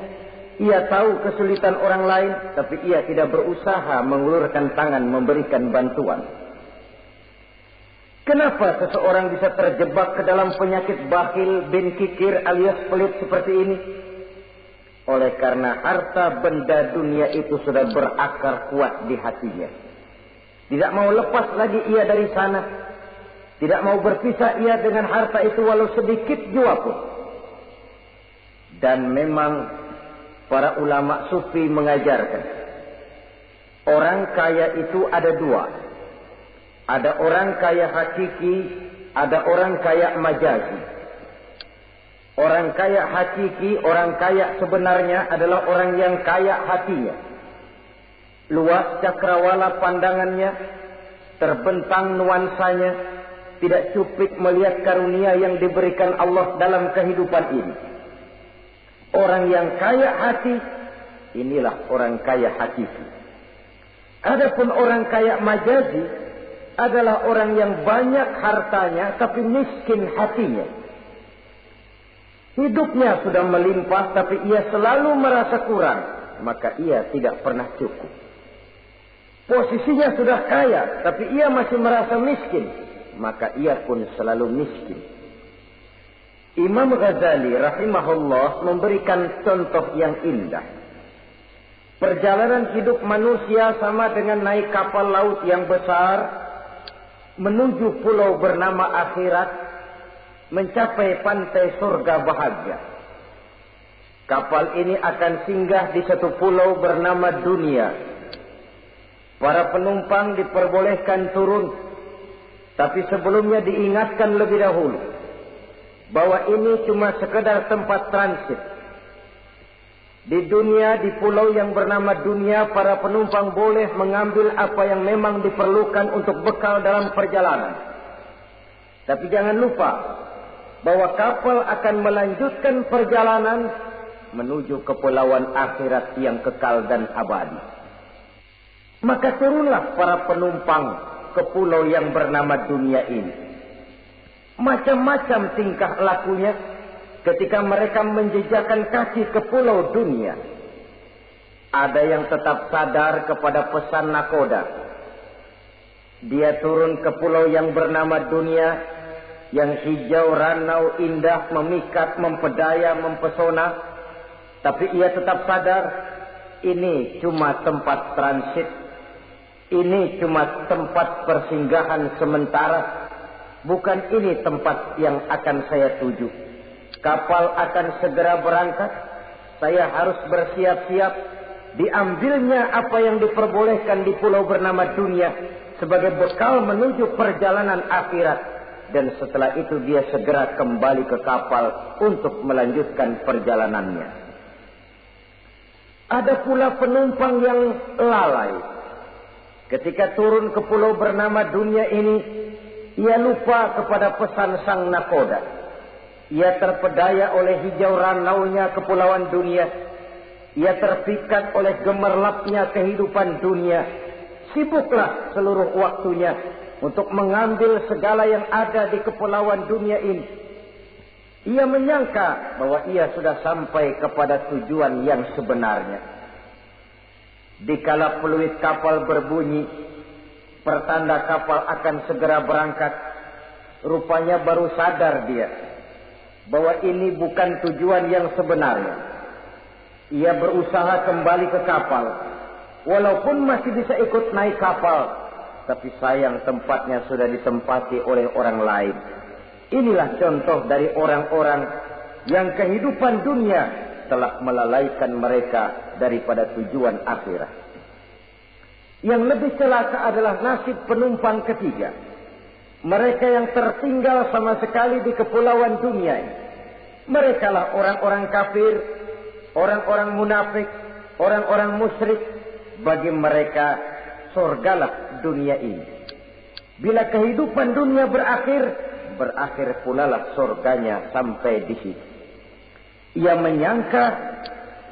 Ia tahu kesulitan orang lain, tapi ia tidak berusaha mengulurkan tangan memberikan bantuan. Kenapa seseorang bisa terjebak ke dalam penyakit bakhil bin kikir alias pelit seperti ini? Oleh karena harta benda dunia itu sudah berakar kuat di hatinya. Tidak mau lepas lagi ia dari sana. Tidak mau berpisah ia dengan harta itu walau sedikit jua pun. Dan memang para ulama sufi mengajarkan, orang kaya itu ada 2. Ada orang kaya hakiki, ada orang kaya majazi. Orang kaya hakiki, orang kaya sebenarnya adalah orang yang kaya hatinya. Luas cakrawala pandangannya, terbentang nuansanya, tidak cuplik melihat karunia yang diberikan Allah dalam kehidupan ini. Orang yang kaya hati, inilah orang kaya hakiki. Adapun orang kaya majazi adalah orang yang banyak hartanya tapi miskin hatinya. Hidupnya sudah melimpah tapi ia selalu merasa kurang, maka ia tidak pernah cukup. Posisinya sudah kaya tapi ia masih merasa miskin, maka ia pun selalu miskin. Imam Ghazali rahimahullah memberikan contoh yang indah. Perjalanan hidup manusia sama dengan naik kapal laut yang besar menuju pulau bernama akhirat, mencapai pantai surga bahagia. Kapal ini akan singgah di satu pulau bernama dunia. Para penumpang diperbolehkan turun, tapi sebelumnya diingatkan lebih dahulu bahwa ini cuma sekedar tempat transit. Di dunia, di pulau yang bernama dunia, para penumpang boleh mengambil apa yang memang diperlukan untuk bekal dalam perjalanan. Tapi jangan lupa bahwa kapal akan melanjutkan perjalanan menuju kepulauan akhirat yang kekal dan abadi. Maka turunlah para penumpang ke pulau yang bernama dunia ini. Macam-macam tingkah lakunya ketika mereka menjejakkan kaki ke pulau dunia. Ada yang tetap sadar kepada pesan nakoda. Dia turun ke pulau yang bernama dunia, yang hijau, ranau, indah, memikat, mempedaya, mempesona. Tapi ia tetap sadar, ini cuma tempat transit. Ini cuma tempat persinggahan sementara. Bukan ini tempat yang akan saya tuju. Kapal akan segera berangkat. Saya harus bersiap-siap. Diambilnya apa yang diperbolehkan di pulau bernama dunia sebagai bekal menuju perjalanan akhirat. Dan setelah itu dia segera kembali ke kapal untuk melanjutkan perjalanannya. Ada pula penumpang yang lalai. Ketika turun ke pulau bernama dunia ini, ia lupa kepada pesan sang nakoda. Ia terpedaya oleh hijau ranaunya kepulauan dunia. Ia terpikat oleh gemerlapnya kehidupan dunia. Sibuklah seluruh waktunya untuk mengambil segala yang ada di kepulauan dunia ini. Ia menyangka bahwa ia sudah sampai kepada tujuan yang sebenarnya. Dikala peluit kapal berbunyi, pertanda kapal akan segera berangkat, rupanya baru sadar dia bahwa ini bukan tujuan yang sebenarnya. Ia berusaha kembali ke kapal, walaupun masih bisa ikut naik kapal, tapi sayang tempatnya sudah ditempati oleh orang lain. Inilah contoh dari orang-orang yang kehidupan dunia telah melalaikan mereka daripada tujuan akhirat. Yang lebih celaka adalah nasib penumpang ketiga. Mereka yang tertinggal sama sekali di kepulauan dunia ini. Mereka lah orang-orang kafir, orang-orang munafik, orang-orang musyrik. Bagi mereka surgalah dunia ini. Bila kehidupan dunia berakhir, berakhir pula lah surganya sampai di situ. Ia menyangka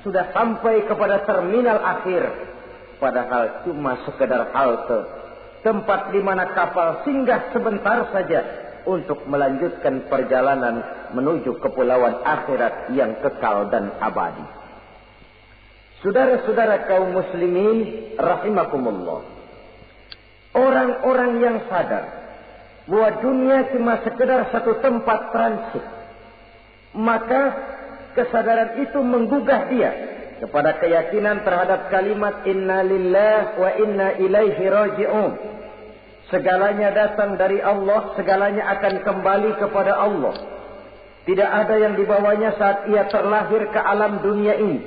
sudah sampai kepada terminal akhir, padahal cuma sekedar halte, tempat di mana kapal singgah sebentar saja untuk melanjutkan perjalanan menuju kepulauan akhirat yang kekal dan abadi. Saudara-saudara kaum muslimin rahimakumullah, orang-orang yang sadar bahwa dunia cuma sekedar satu tempat transit, maka kesadaran itu menggugah dia kepada keyakinan terhadap kalimat inna lillahi wa inna ilaihi raji'un. Segalanya datang dari Allah, segalanya akan kembali kepada Allah. Tidak ada yang dibawanya saat ia terlahir ke alam dunia ini,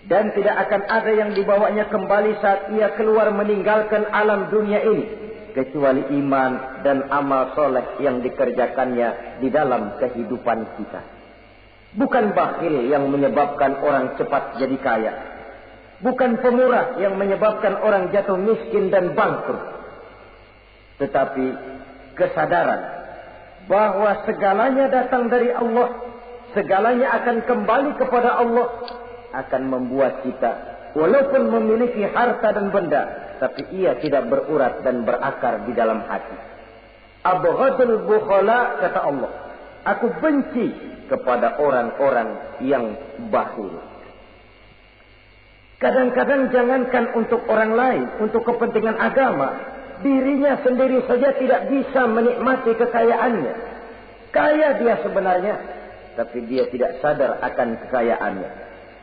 dan tidak akan ada yang dibawanya kembali saat ia keluar meninggalkan alam dunia ini, kecuali iman dan amal soleh yang dikerjakannya di dalam kehidupan kita. Bukan bakhil yang menyebabkan orang cepat jadi kaya. Bukan pemurah yang menyebabkan orang jatuh miskin dan bangkrut. Tetapi kesadaran bahwa segalanya datang dari Allah, segalanya akan kembali kepada Allah, akan membuat kita walaupun memiliki harta dan benda, tapi ia tidak berurat dan berakar di dalam hati. Abghadul bukhala, kata Allah, Aku benci kepada orang-orang yang bakhil. Kadang-kadang jangankan untuk orang lain, untuk kepentingan agama, dirinya sendiri saja tidak bisa menikmati kekayaannya. Kaya dia sebenarnya, tapi dia tidak sadar akan kekayaannya.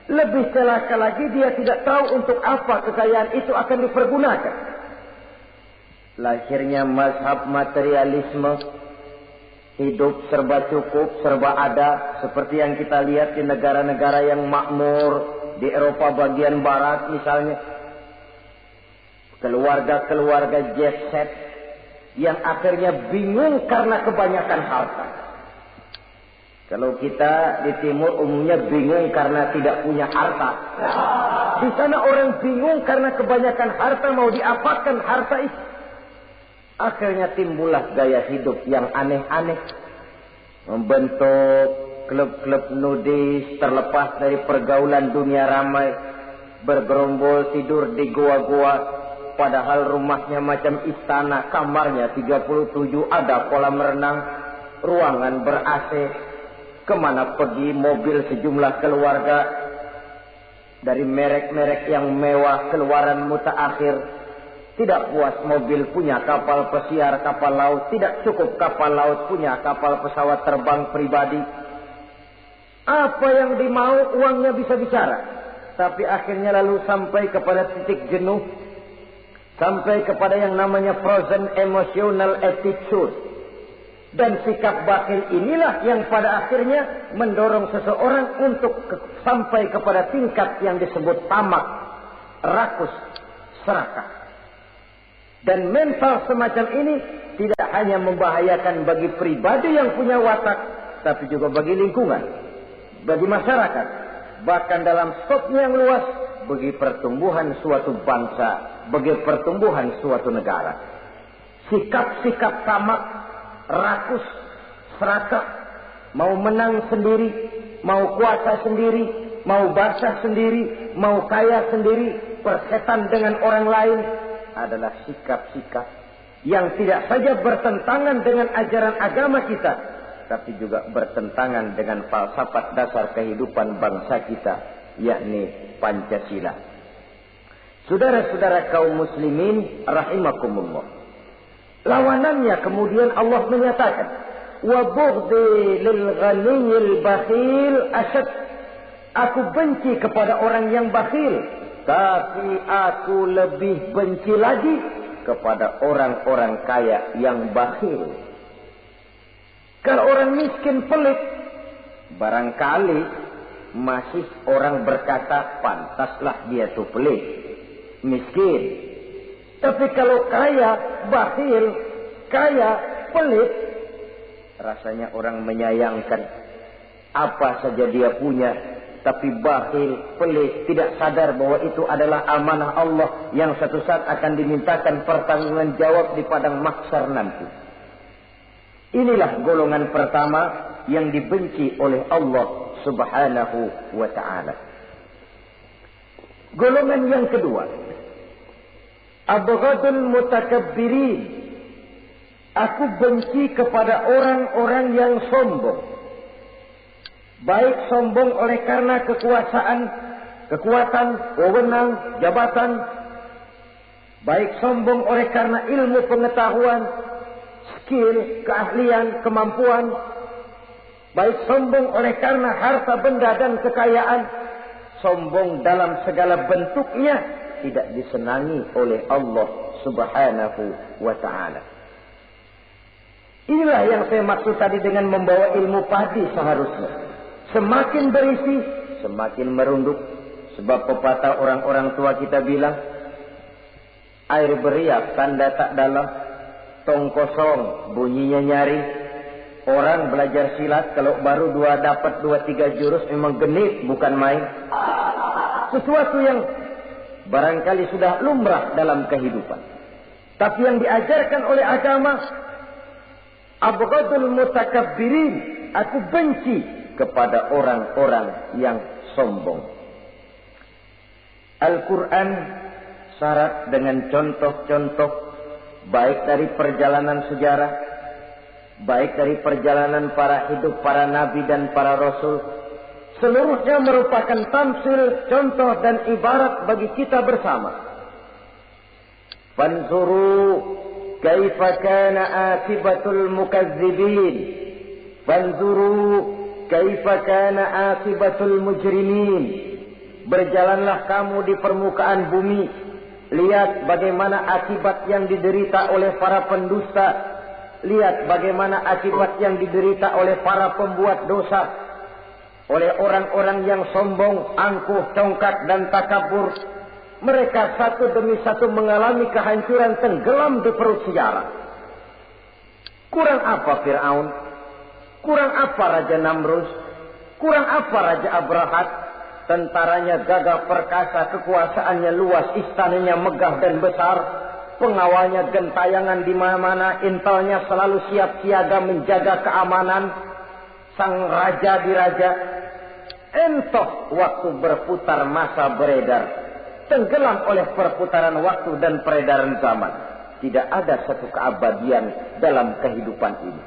Lebih celaka lagi, dia tidak tahu untuk apa kekayaan itu akan dipergunakan. Lahirnya mazhab materialisme, hidup serba cukup, serba ada, seperti yang kita lihat di negara-negara yang makmur, di Eropa bagian barat misalnya. Keluarga-keluarga jet set yang akhirnya bingung karena kebanyakan harta. Kalau kita di timur umumnya bingung karena tidak punya harta. Di sana orang bingung karena kebanyakan harta, mau diapakan harta itu. Akhirnya timbullah gaya hidup yang aneh-aneh. Membentuk klub-klub nudis terlepas dari pergaulan dunia ramai. Bergerombol tidur di goa-goa. Padahal rumahnya macam istana, kamarnya 37, ada kolam renang, ruangan ber-AC. Kemana pergi mobil sejumlah keluarga. Dari merek-merek yang mewah, keluaran mutaakhir. Tidak puas mobil punya kapal pesiar, kapal laut. Tidak cukup kapal laut punya kapal pesawat terbang pribadi. Apa yang dimau uangnya bisa bicara. Tapi akhirnya lalu sampai kepada titik jenuh. Sampai kepada yang namanya frozen emotional attitude. Dan sikap bakhil inilah yang pada akhirnya mendorong seseorang untuk sampai kepada tingkat yang disebut tamak, rakus, serakah. Dan mental semacam ini tidak hanya membahayakan bagi pribadi yang punya watak, tapi juga bagi lingkungan, bagi masyarakat. Bahkan dalam skopnya yang luas, bagi pertumbuhan suatu bangsa, bagi pertumbuhan suatu negara. Sikap-sikap tamak, rakus, serakah, mau menang sendiri, mau kuasa sendiri, mau basah sendiri, mau kaya sendiri, persetan dengan orang lain, adalah sikap-sikap yang tidak saja bertentangan dengan ajaran agama kita, tapi juga bertentangan dengan falsafat dasar kehidupan bangsa kita, yakni Pancasila. Saudara-saudara kaum muslimin rahimakumullah. Lawanannya kemudian Allah menyatakan, wa bughdi lil ghaniyil bakhil asyad. Aku benci kepada orang yang bakhil, tapi aku lebih benci lagi kepada orang-orang kaya yang bakhil. Kalau orang miskin pelit, barangkali masih orang berkata pantaslah dia tuh pelit, miskin. Tapi kalau kaya, bakhil, kaya, pelit, rasanya orang menyayangkan. Apa saja dia punya, tapi bakhil, pelit, tidak sadar bahwa itu adalah amanah Allah yang satu saat akan dimintakan pertanggungan jawab di padang mahsyar nanti. Inilah golongan pertama yang dibenci oleh Allah Subhanahu wa ta'ala. Golongan yang kedua, abghadul mutakabbirin. Aku benci kepada orang-orang yang sombong. Baik sombong oleh karena kekuasaan, kekuatan, wewenang, jabatan. Baik sombong oleh karena ilmu pengetahuan, skill, keahlian, kemampuan. Baik sombong oleh karena harta benda dan kekayaan. Sombong dalam segala bentuknya tidak disenangi oleh Allah Subhanahu wa ta'ala. Inilah yang saya maksud tadi dengan membawa ilmu padi seharusnya. Semakin berisi, semakin merunduk. Sebab pepatah orang-orang tua kita bilang, air beriak tanda tak dalam, tong kosong bunyinya nyari. Orang belajar silat kalau baru dapat 2-3 jurus memang genit, bukan main. Sesuatu yang barangkali sudah lumrah dalam kehidupan. Tapi yang diajarkan oleh agama, abghadul mutakabbirin, aku benci kepada orang-orang yang sombong. Al-Quran syarat dengan contoh-contoh baik dari perjalanan sejarah, baik dari perjalanan para hidup para nabi dan para rasul, seluruhnya merupakan tamsil, contoh dan ibarat bagi kita bersama. Fanzuru kaifa kana akibatul mukazzibin, fanzuru kaifa kana akibatul mujrimin. Berjalanlah kamu di permukaan bumi, lihat bagaimana akibat yang diderita oleh para pendusta, lihat bagaimana akibat yang diderita oleh para pembuat dosa, oleh orang-orang yang sombong, angkuh, congkak dan takabur. Mereka satu demi satu mengalami kehancuran, tenggelam di perut sejarah. Kurang apa Fir'aun? Kurang apa Raja Namrus? Kurang apa Raja Abrahat? Tentaranya gagah perkasa, kekuasaannya luas, istananya megah dan besar, pengawalnya gentayangan di mana-mana, intelnya selalu siap siaga menjaga keamanan. Sang raja diraja, entoh waktu berputar masa beredar, tenggelam oleh perputaran waktu dan peredaran zaman. Tidak ada satu keabadian dalam kehidupan ini.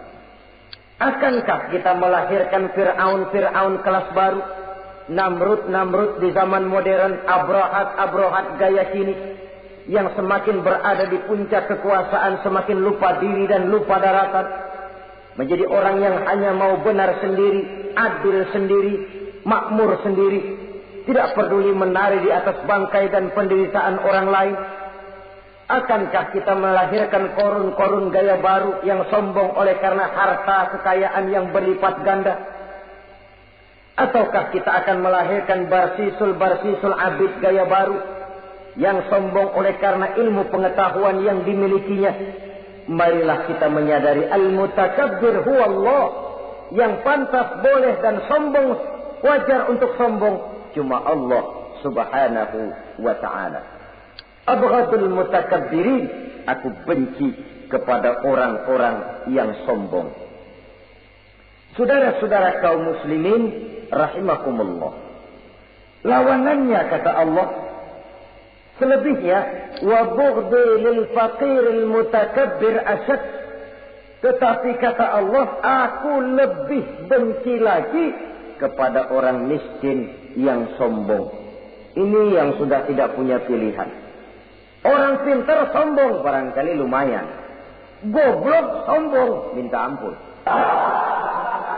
Akankah kita melahirkan Fir'aun kelas baru? Namrud di zaman modern, Abrahat gaya kini, yang semakin berada di puncak kekuasaan semakin lupa diri dan lupa daratan, menjadi orang yang hanya mau benar sendiri, adil sendiri, makmur sendiri, tidak peduli menari di atas bangkai dan penderitaan orang lain. Akankah kita melahirkan korun gaya baru yang sombong oleh karena harta kekayaan yang berlipat ganda? Ataukah kita akan melahirkan barsisul abid gaya baru yang sombong oleh karena ilmu pengetahuan yang dimilikinya? Marilah kita menyadari al-mutakabbir huwa Allah. Yang pantas, boleh dan sombong, wajar untuk sombong, cuma Allah subhanahu wa ta'ala. Abghadul mutakabbirin, aku benci kepada orang-orang yang sombong. Saudara-saudara kaum muslimin rahimakumullah, lawanannya kata Allah, selebihnya wa bughdi lil faqiril mutakabbir asyad. Tetapi kata Allah, aku lebih benci lagi kepada orang miskin yang sombong. Ini yang sudah tidak punya pilihan. Orang pintar sombong barangkali lumayan, goblok sombong minta ampun.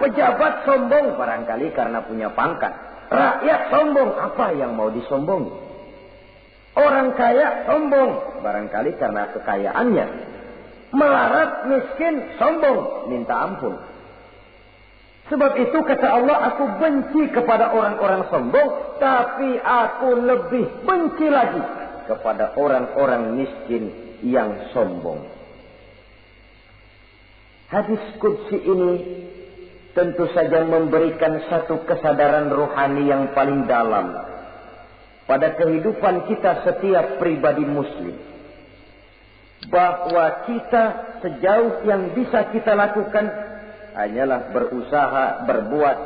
Pejabat sombong barangkali karena punya pangkat. Rakyat sombong, apa yang mau disombongi? Orang kaya sombong barangkali karena kekayaannya. Melarat, miskin, sombong, minta ampun. Sebab itu kata Allah, aku benci kepada orang-orang sombong, tapi aku lebih benci lagi kepada orang-orang miskin yang sombong. Hadis qudsi ini tentu saja memberikan satu kesadaran rohani yang paling dalam pada kehidupan kita setiap pribadi muslim. Bahwa kita sejauh yang bisa kita lakukan hanyalah berusaha, berbuat.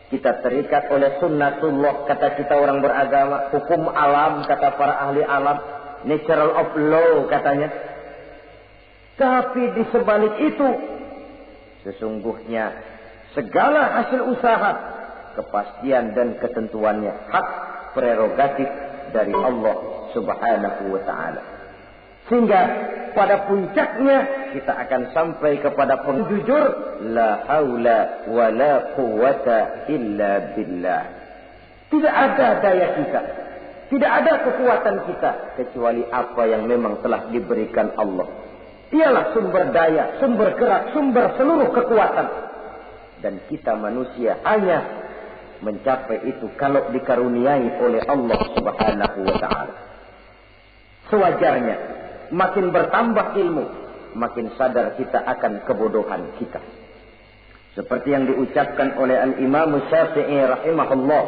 Kita terikat oleh sunnatullah, kata kita orang beragama. Hukum alam, kata para ahli alam. Natural of law, katanya. Tapi di sebalik itu, sesungguhnya segala hasil usaha, kepastian dan ketentuannya hak prerogatif dari Allah subhanahu wa ta'ala. Sehingga pada puncaknya kita akan sampai kepada penjujur, la haula wa la quwwata illa billah. Tidak ada daya kita, tidak ada kekuatan kita kecuali apa yang memang telah diberikan Allah. Dialah sumber daya, sumber gerak, sumber seluruh kekuatan. Dan kita manusia hanya mencapai itu kalau dikaruniai oleh Allah subhanahu wa ta'ala. Sewajarnya, makin bertambah ilmu, makin sadar kita akan kebodohan kita. Seperti yang diucapkan oleh Al-Imam Syafi'i rahimahullah,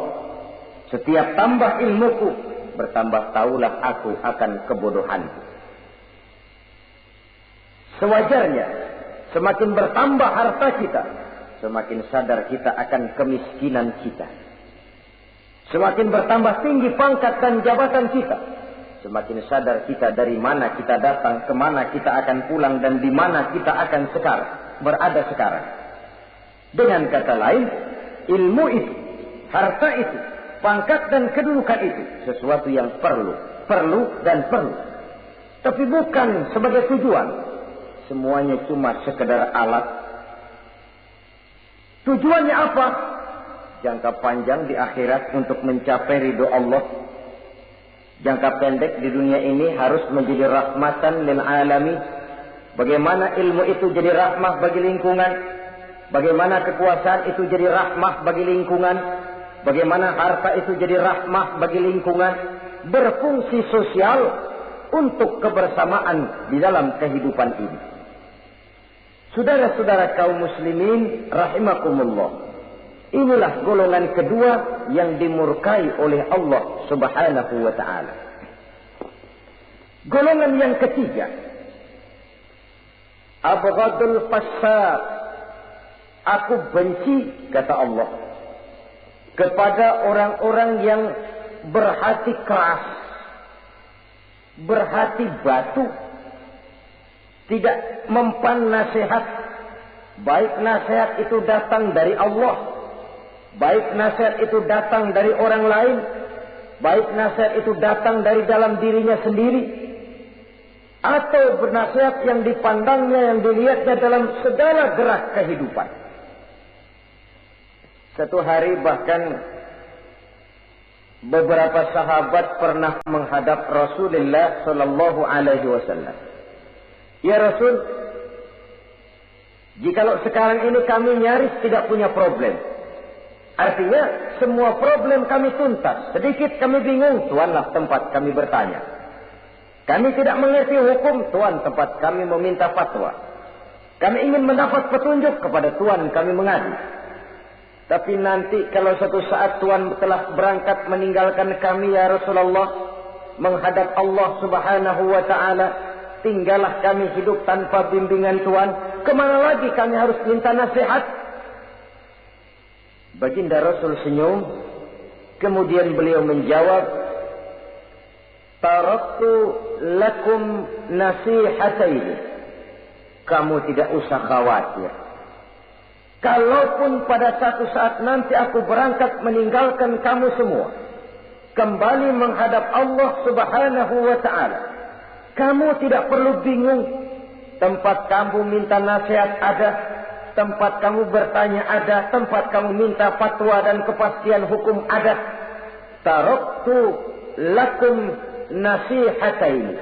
setiap tambah ilmuku, bertambah taulah aku akan kebodohanku. Sewajarnya, semakin bertambah harta kita, semakin sadar kita akan kemiskinan kita. Semakin bertambah tinggi pangkat dan jabatan kita, semakin sadar kita dari mana kita datang, kemana kita akan pulang, dan di mana kita akan sekarang. berada sekarang. Dengan kata lain, ilmu itu, harta itu, pangkat dan kedudukan itu sesuatu yang perlu dan perlu. Tapi bukan sebagai tujuan. Semuanya cuma sekedar alat. Tujuannya apa? Jangka panjang di akhirat untuk mencapai ridho Allah. Jangka pendek di dunia ini harus menjadi rahmatan lil alamin. Bagaimana ilmu itu jadi rahmah bagi lingkungan. Bagaimana kekuasaan itu jadi rahmah bagi lingkungan. Bagaimana harta itu jadi rahmah bagi lingkungan. Berfungsi sosial untuk kebersamaan di dalam kehidupan ini. Saudara-saudara kaum muslimin rahimakumullah. Inilah golongan kedua yang dimurkai oleh Allah Subhanahu wa ta'ala. Golongan yang ketiga, abghadul fasad. Aku benci, kata Allah, kepada orang-orang yang berhati keras, berhati batu, tidak mempan nasihat. Baik nasihat itu datang dari Allah, baik nasihat itu datang dari orang lain, baik nasihat itu datang dari dalam dirinya sendiri, atau bernasihat yang dipandangnya, yang dilihatnya dalam segala gerak kehidupan. Satu hari bahkan beberapa sahabat pernah menghadap Rasulullah sallallahu alaihi wasallam. Ya Rasul, jikalau sekarang ini kami nyaris tidak punya problem. Artinya semua problem kami tuntas. Sedikit kami bingung, Tuanlah tempat kami bertanya. Kami tidak mengerti hukum, Tuan tempat kami meminta fatwa. Kami ingin mendapat petunjuk, kepada Tuan kami mengadu. Tapi nanti kalau suatu saat Tuan telah berangkat meninggalkan kami ya Rasulullah, menghadap Allah Subhanahu wa ta'ala, tinggallah kami hidup tanpa bimbingan Tuan. Kemana lagi kami harus minta nasihat? Baginda Rasul senyum. Kemudian beliau menjawab, taraktu lakum nasihataini. Kamu tidak usah khawatir. Kalaupun pada satu saat nanti aku berangkat meninggalkan kamu semua, kembali menghadap Allah Subhanahu wa ta'ala, kamu tidak perlu bingung. Tempat kamu minta nasihat ada, tempat kamu bertanya ada, tempat kamu minta fatwa dan kepastian hukum ada. Taraktu lakum nasihataini.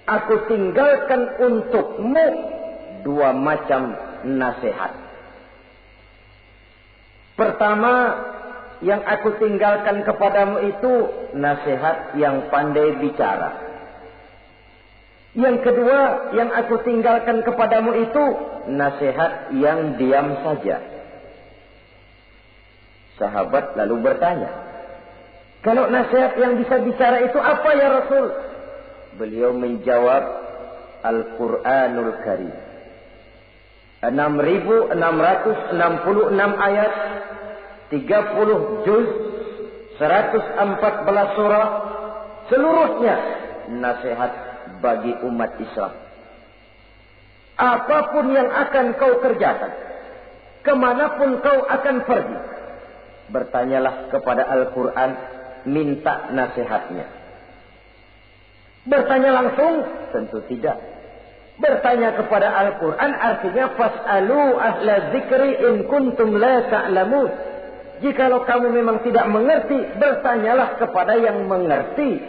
Aku tinggalkan untukmu dua macam nasihat. Pertama, yang aku tinggalkan kepadamu itu nasihat yang pandai bicara. Yang kedua, yang aku tinggalkan kepadamu itu nasihat yang diam saja. Sahabat lalu bertanya, kalau nasihat yang bisa bicara itu apa ya Rasul? Beliau menjawab, Al-Quranul Karim. 6.666 ayat, 30 juz, 114 surah, seluruhnya nasihat bagi umat Islam. Apapun yang akan kau kerjakan, kemanapun kau akan pergi, bertanyalah kepada Al-Quran, minta nasihatnya. Bertanya langsung? Tentu tidak. Bertanya kepada Al-Quran artinya fas'alu ahla zikri in kuntum la ta'lamun. Jikalau kamu memang tidak mengerti, bertanyalah kepada yang mengerti.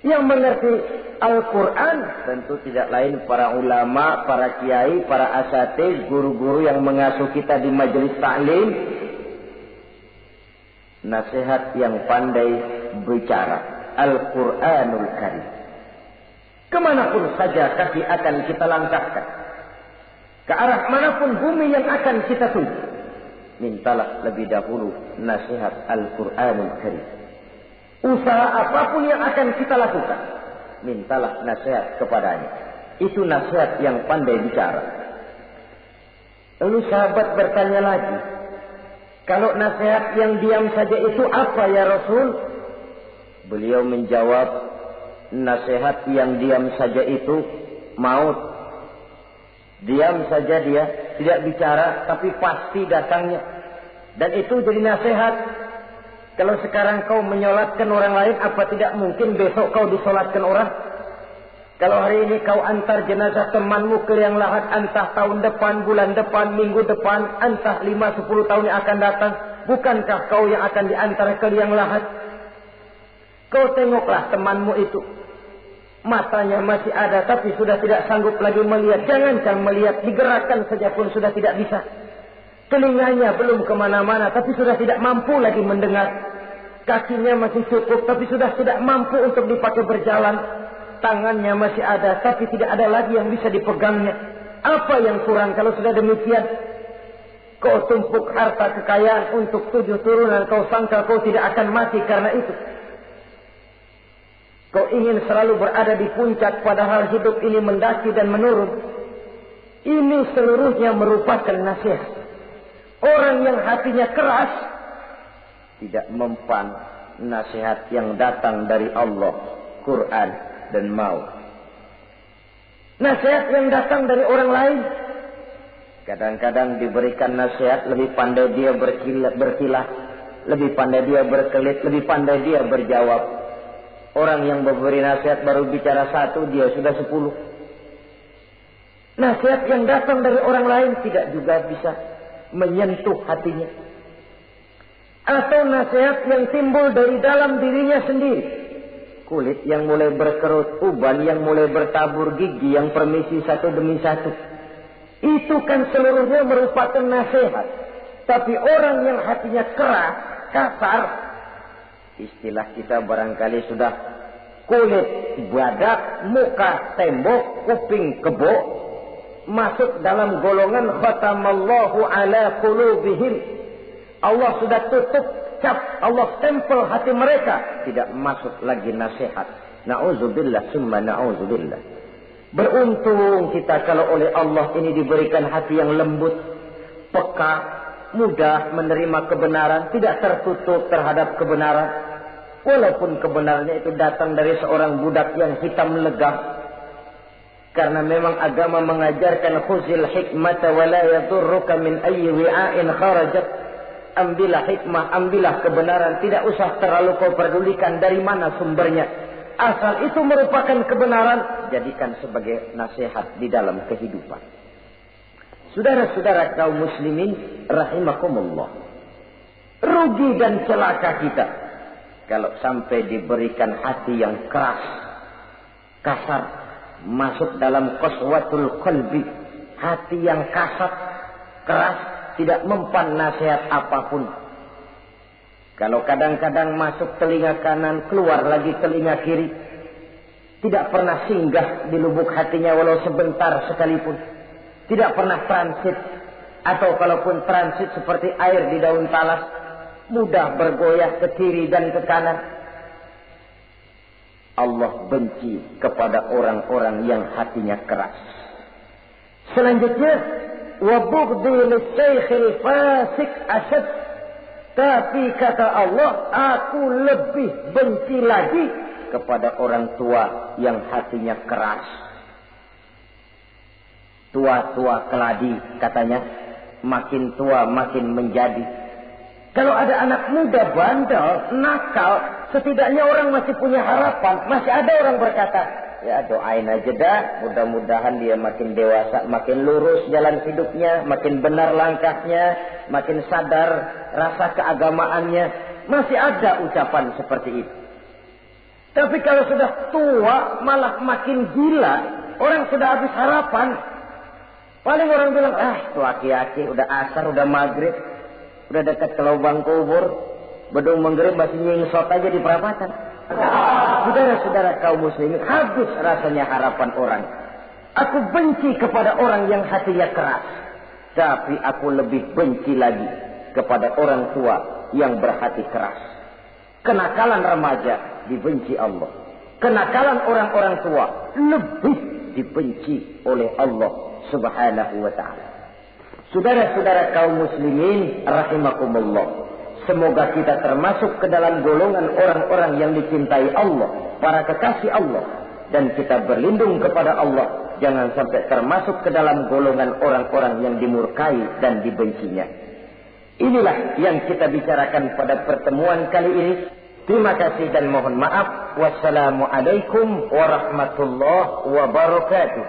Yang mengerti Al-Quran tentu tidak lain para ulama, para kiai, para asatidz, guru-guru yang mengasuh kita di majelis ta'lim. Nasihat yang pandai bicara, Al-Quranul Karim. Kemanapun saja kaki akan kita langkahkan, ke arah manapun bumi yang akan kita tuju, mintalah lebih dahulu nasihat Al-Quranul Karim. Usaha apapun yang akan kita lakukan, mintalah nasihat kepadanya. Itu nasihat yang pandai bicara. Lalu sahabat bertanya lagi, kalau nasihat yang diam saja itu apa ya Rasul? Beliau menjawab, nasihat yang diam saja itu maut. Diam saja dia, tidak bicara, tapi pasti datangnya. Dan itu jadi nasihat. Kalau sekarang kau menyolatkan orang lain, apa tidak mungkin besok kau disolatkan orang? Kalau hari ini kau antar jenazah temanmu ke liang lahat, entah tahun depan, bulan depan, minggu depan, entah 5-10 tahun yang akan datang, bukankah kau yang akan diantar ke liang lahat? Kau tengoklah temanmu itu. Matanya masih ada tapi sudah tidak sanggup lagi melihat. Jangankan melihat, digerakkan saja pun sudah tidak bisa. Telinganya belum kemana-mana tapi sudah tidak mampu lagi mendengar. Kakinya masih cukup tapi sudah tidak mampu untuk dipakai berjalan. Tangannya masih ada tapi tidak ada lagi yang bisa dipegangnya. Apa yang kurang kalau sudah demikian? Kau tumpuk harta kekayaan untuk 7 turunan, kau sangka kau tidak akan mati karena itu. Kau ingin selalu berada di puncak padahal hidup ini mendaki dan menurun. Ini seluruhnya merupakan nasihat. Orang yang hatinya keras tidak mempan nasihat yang datang dari Allah, Quran dan maut. Nasihat yang datang dari orang lain. Kadang-kadang diberikan nasihat, lebih pandai dia berkilah, lebih pandai dia berkelit, lebih pandai dia berjawab. Orang yang memberi nasihat baru bicara 1, dia sudah 10. Nasihat yang datang dari orang lain tidak juga bisa menyentuh hatinya. Atau nasihat yang timbul dari dalam dirinya sendiri. Kulit yang mulai berkerut, uban yang mulai bertabur, gigi yang permisi satu demi satu. Itu kan seluruhnya merupakan nasihat. Tapi orang yang hatinya keras, kasar, istilah kita barangkali sudah kulit badak, muka tembok, kuping kebo, masuk dalam golongan khatamallahu ala qulubihim. Allah sudah tutup cap, Allah stempel hati mereka, tidak masuk lagi nasihat. Na'udzubillah summa na'udzubillah. Beruntung kita kalau oleh Allah ini diberikan hati yang lembut, peka, mudah menerima kebenaran, tidak tertutup terhadap kebenaran. Walaupun kebenarannya itu datang dari seorang budak yang hitam legam. Karena memang agama mengajarkan khuzil hikmata wa la yadurruka min ayyi wi'ain kharajat. Ambillah hikmah, ambillah kebenaran, tidak usah terlalu kau pedulikan dari mana sumbernya. Asal itu merupakan kebenaran, jadikan sebagai nasihat di dalam kehidupan. Saudara-saudara kaum muslimin rahimakumullah. Rugi dan celaka kita kalau sampai diberikan hati yang keras, kasar, masuk dalam qaswatul qalbi, hati yang kasar, keras, tidak mempan nasihat apapun. Kalau kadang-kadang masuk telinga kanan, keluar lagi telinga kiri, tidak pernah singgah di lubuk hatinya walau sebentar sekalipun, tidak pernah transit, atau kalaupun transit seperti air di daun talas, mudah bergoyah ke kiri dan ke kanan. Allah benci kepada orang-orang yang hatinya keras. Selanjutnya, wa bughdhi lisaykhil fasik asyad. Tapi kata Allah, aku lebih benci lagi kepada orang tua yang hatinya keras. Tua-tua keladi katanya, makin tua makin menjadi. Kalau ada anak muda bandel, nakal, setidaknya orang masih punya harapan. Masih ada orang berkata, ya doain aja dah, mudah-mudahan dia makin dewasa, makin lurus jalan hidupnya, makin benar langkahnya, makin sadar rasa keagamaannya. Masih ada ucapan seperti itu. Tapi kalau sudah tua, malah makin gila, orang sudah habis harapan. Paling orang bilang, tuh aki-aki, udah asar, udah maghrib. Udah dekat ke lubang kubur, bedung menggerib masih nyingsot aja di perapatan. Saudara-saudara kaum muslimin, habis rasanya harapan orang. Aku benci kepada orang yang hatinya keras. Tapi aku lebih benci lagi kepada orang tua yang berhati keras. Kenakalan remaja dibenci Allah. Kenakalan orang-orang tua lebih dibenci oleh Allah Subhanahu wa ta'ala. Saudara-saudara kaum muslimin rahimakumullah. Semoga kita termasuk ke dalam golongan orang-orang yang dicintai Allah, para kekasih Allah, dan kita berlindung kepada Allah jangan sampai termasuk ke dalam golongan orang-orang yang dimurkai dan dibencinya. Inilah yang kita bicarakan pada pertemuan kali ini. Terima kasih dan mohon maaf. Wassalamualaikum warahmatullahi wabarakatuh.